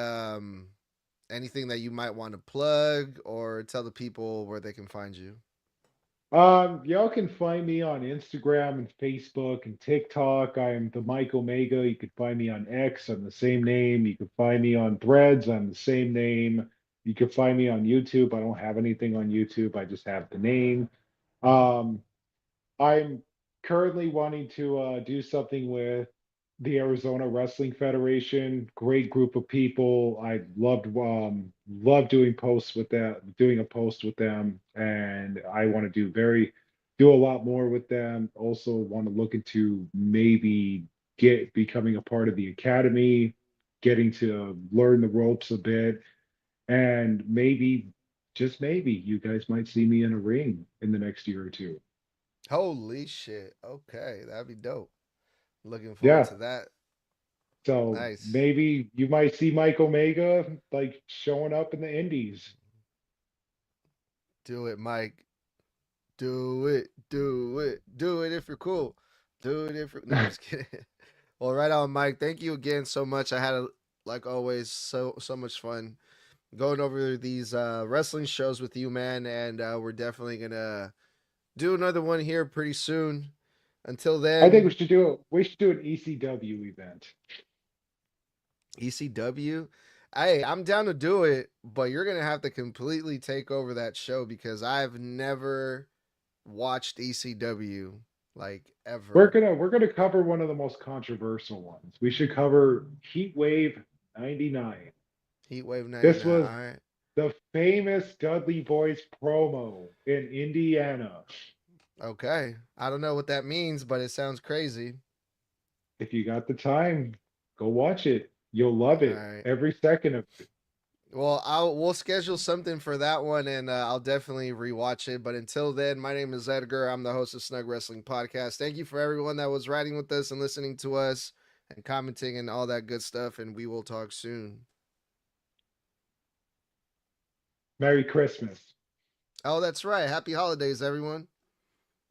anything that you might want to plug or tell the people where they can find you. Y'all can find me on Instagram and Facebook and TikTok. I'm the Mike Omega. You can find me on X. I'm the same name. You can find me on Threads. I'm the same name. You can find me on YouTube. I don't have anything on YouTube. I just have the name. Um, I'm currently wanting to do something with the Arizona Wrestling Federation. Great group of people. I loved doing a post with them, and I want to do do a lot more with them. Also want to look into maybe becoming a part of the academy, getting to learn the ropes a bit, and maybe, just maybe, you guys might see me in a ring in the next year or two. Holy shit. Okay, that'd be dope. Looking forward Yeah. to that. So Nice. maybe you might see Mike Omega like showing up in the indies. Do it, Mike. Do it. Do it. Do it if you're cool. Do it if you're. No, I'm just kidding. Well, right on, Mike. Thank you again so much. I had, like always, so much fun going over these wrestling shows with you, man. And we're definitely gonna do another one here pretty soon. Until I think then, we should do an ECW event. ECW. Hey, I'm down to do it, but you're gonna have to completely take over that show because I've never watched ECW like ever. We're gonna cover one of the most controversial ones. We should cover Heat Wave 99. Heatwave This 99. was All right. the famous Dudley Boys promo in Indiana. Okay. I don't know what that means, but it sounds crazy. If you got the time, go watch it. You'll love All it. right. Every second of it. Well, we'll schedule something for that one, and I'll definitely rewatch it. But until then, my name is Edgar. I'm the host of Snug Wrestling Podcast. Thank you for everyone that was riding with us and listening to us and commenting and all that good stuff. And we will talk soon. Merry Christmas. Oh, that's right. Happy holidays, everyone.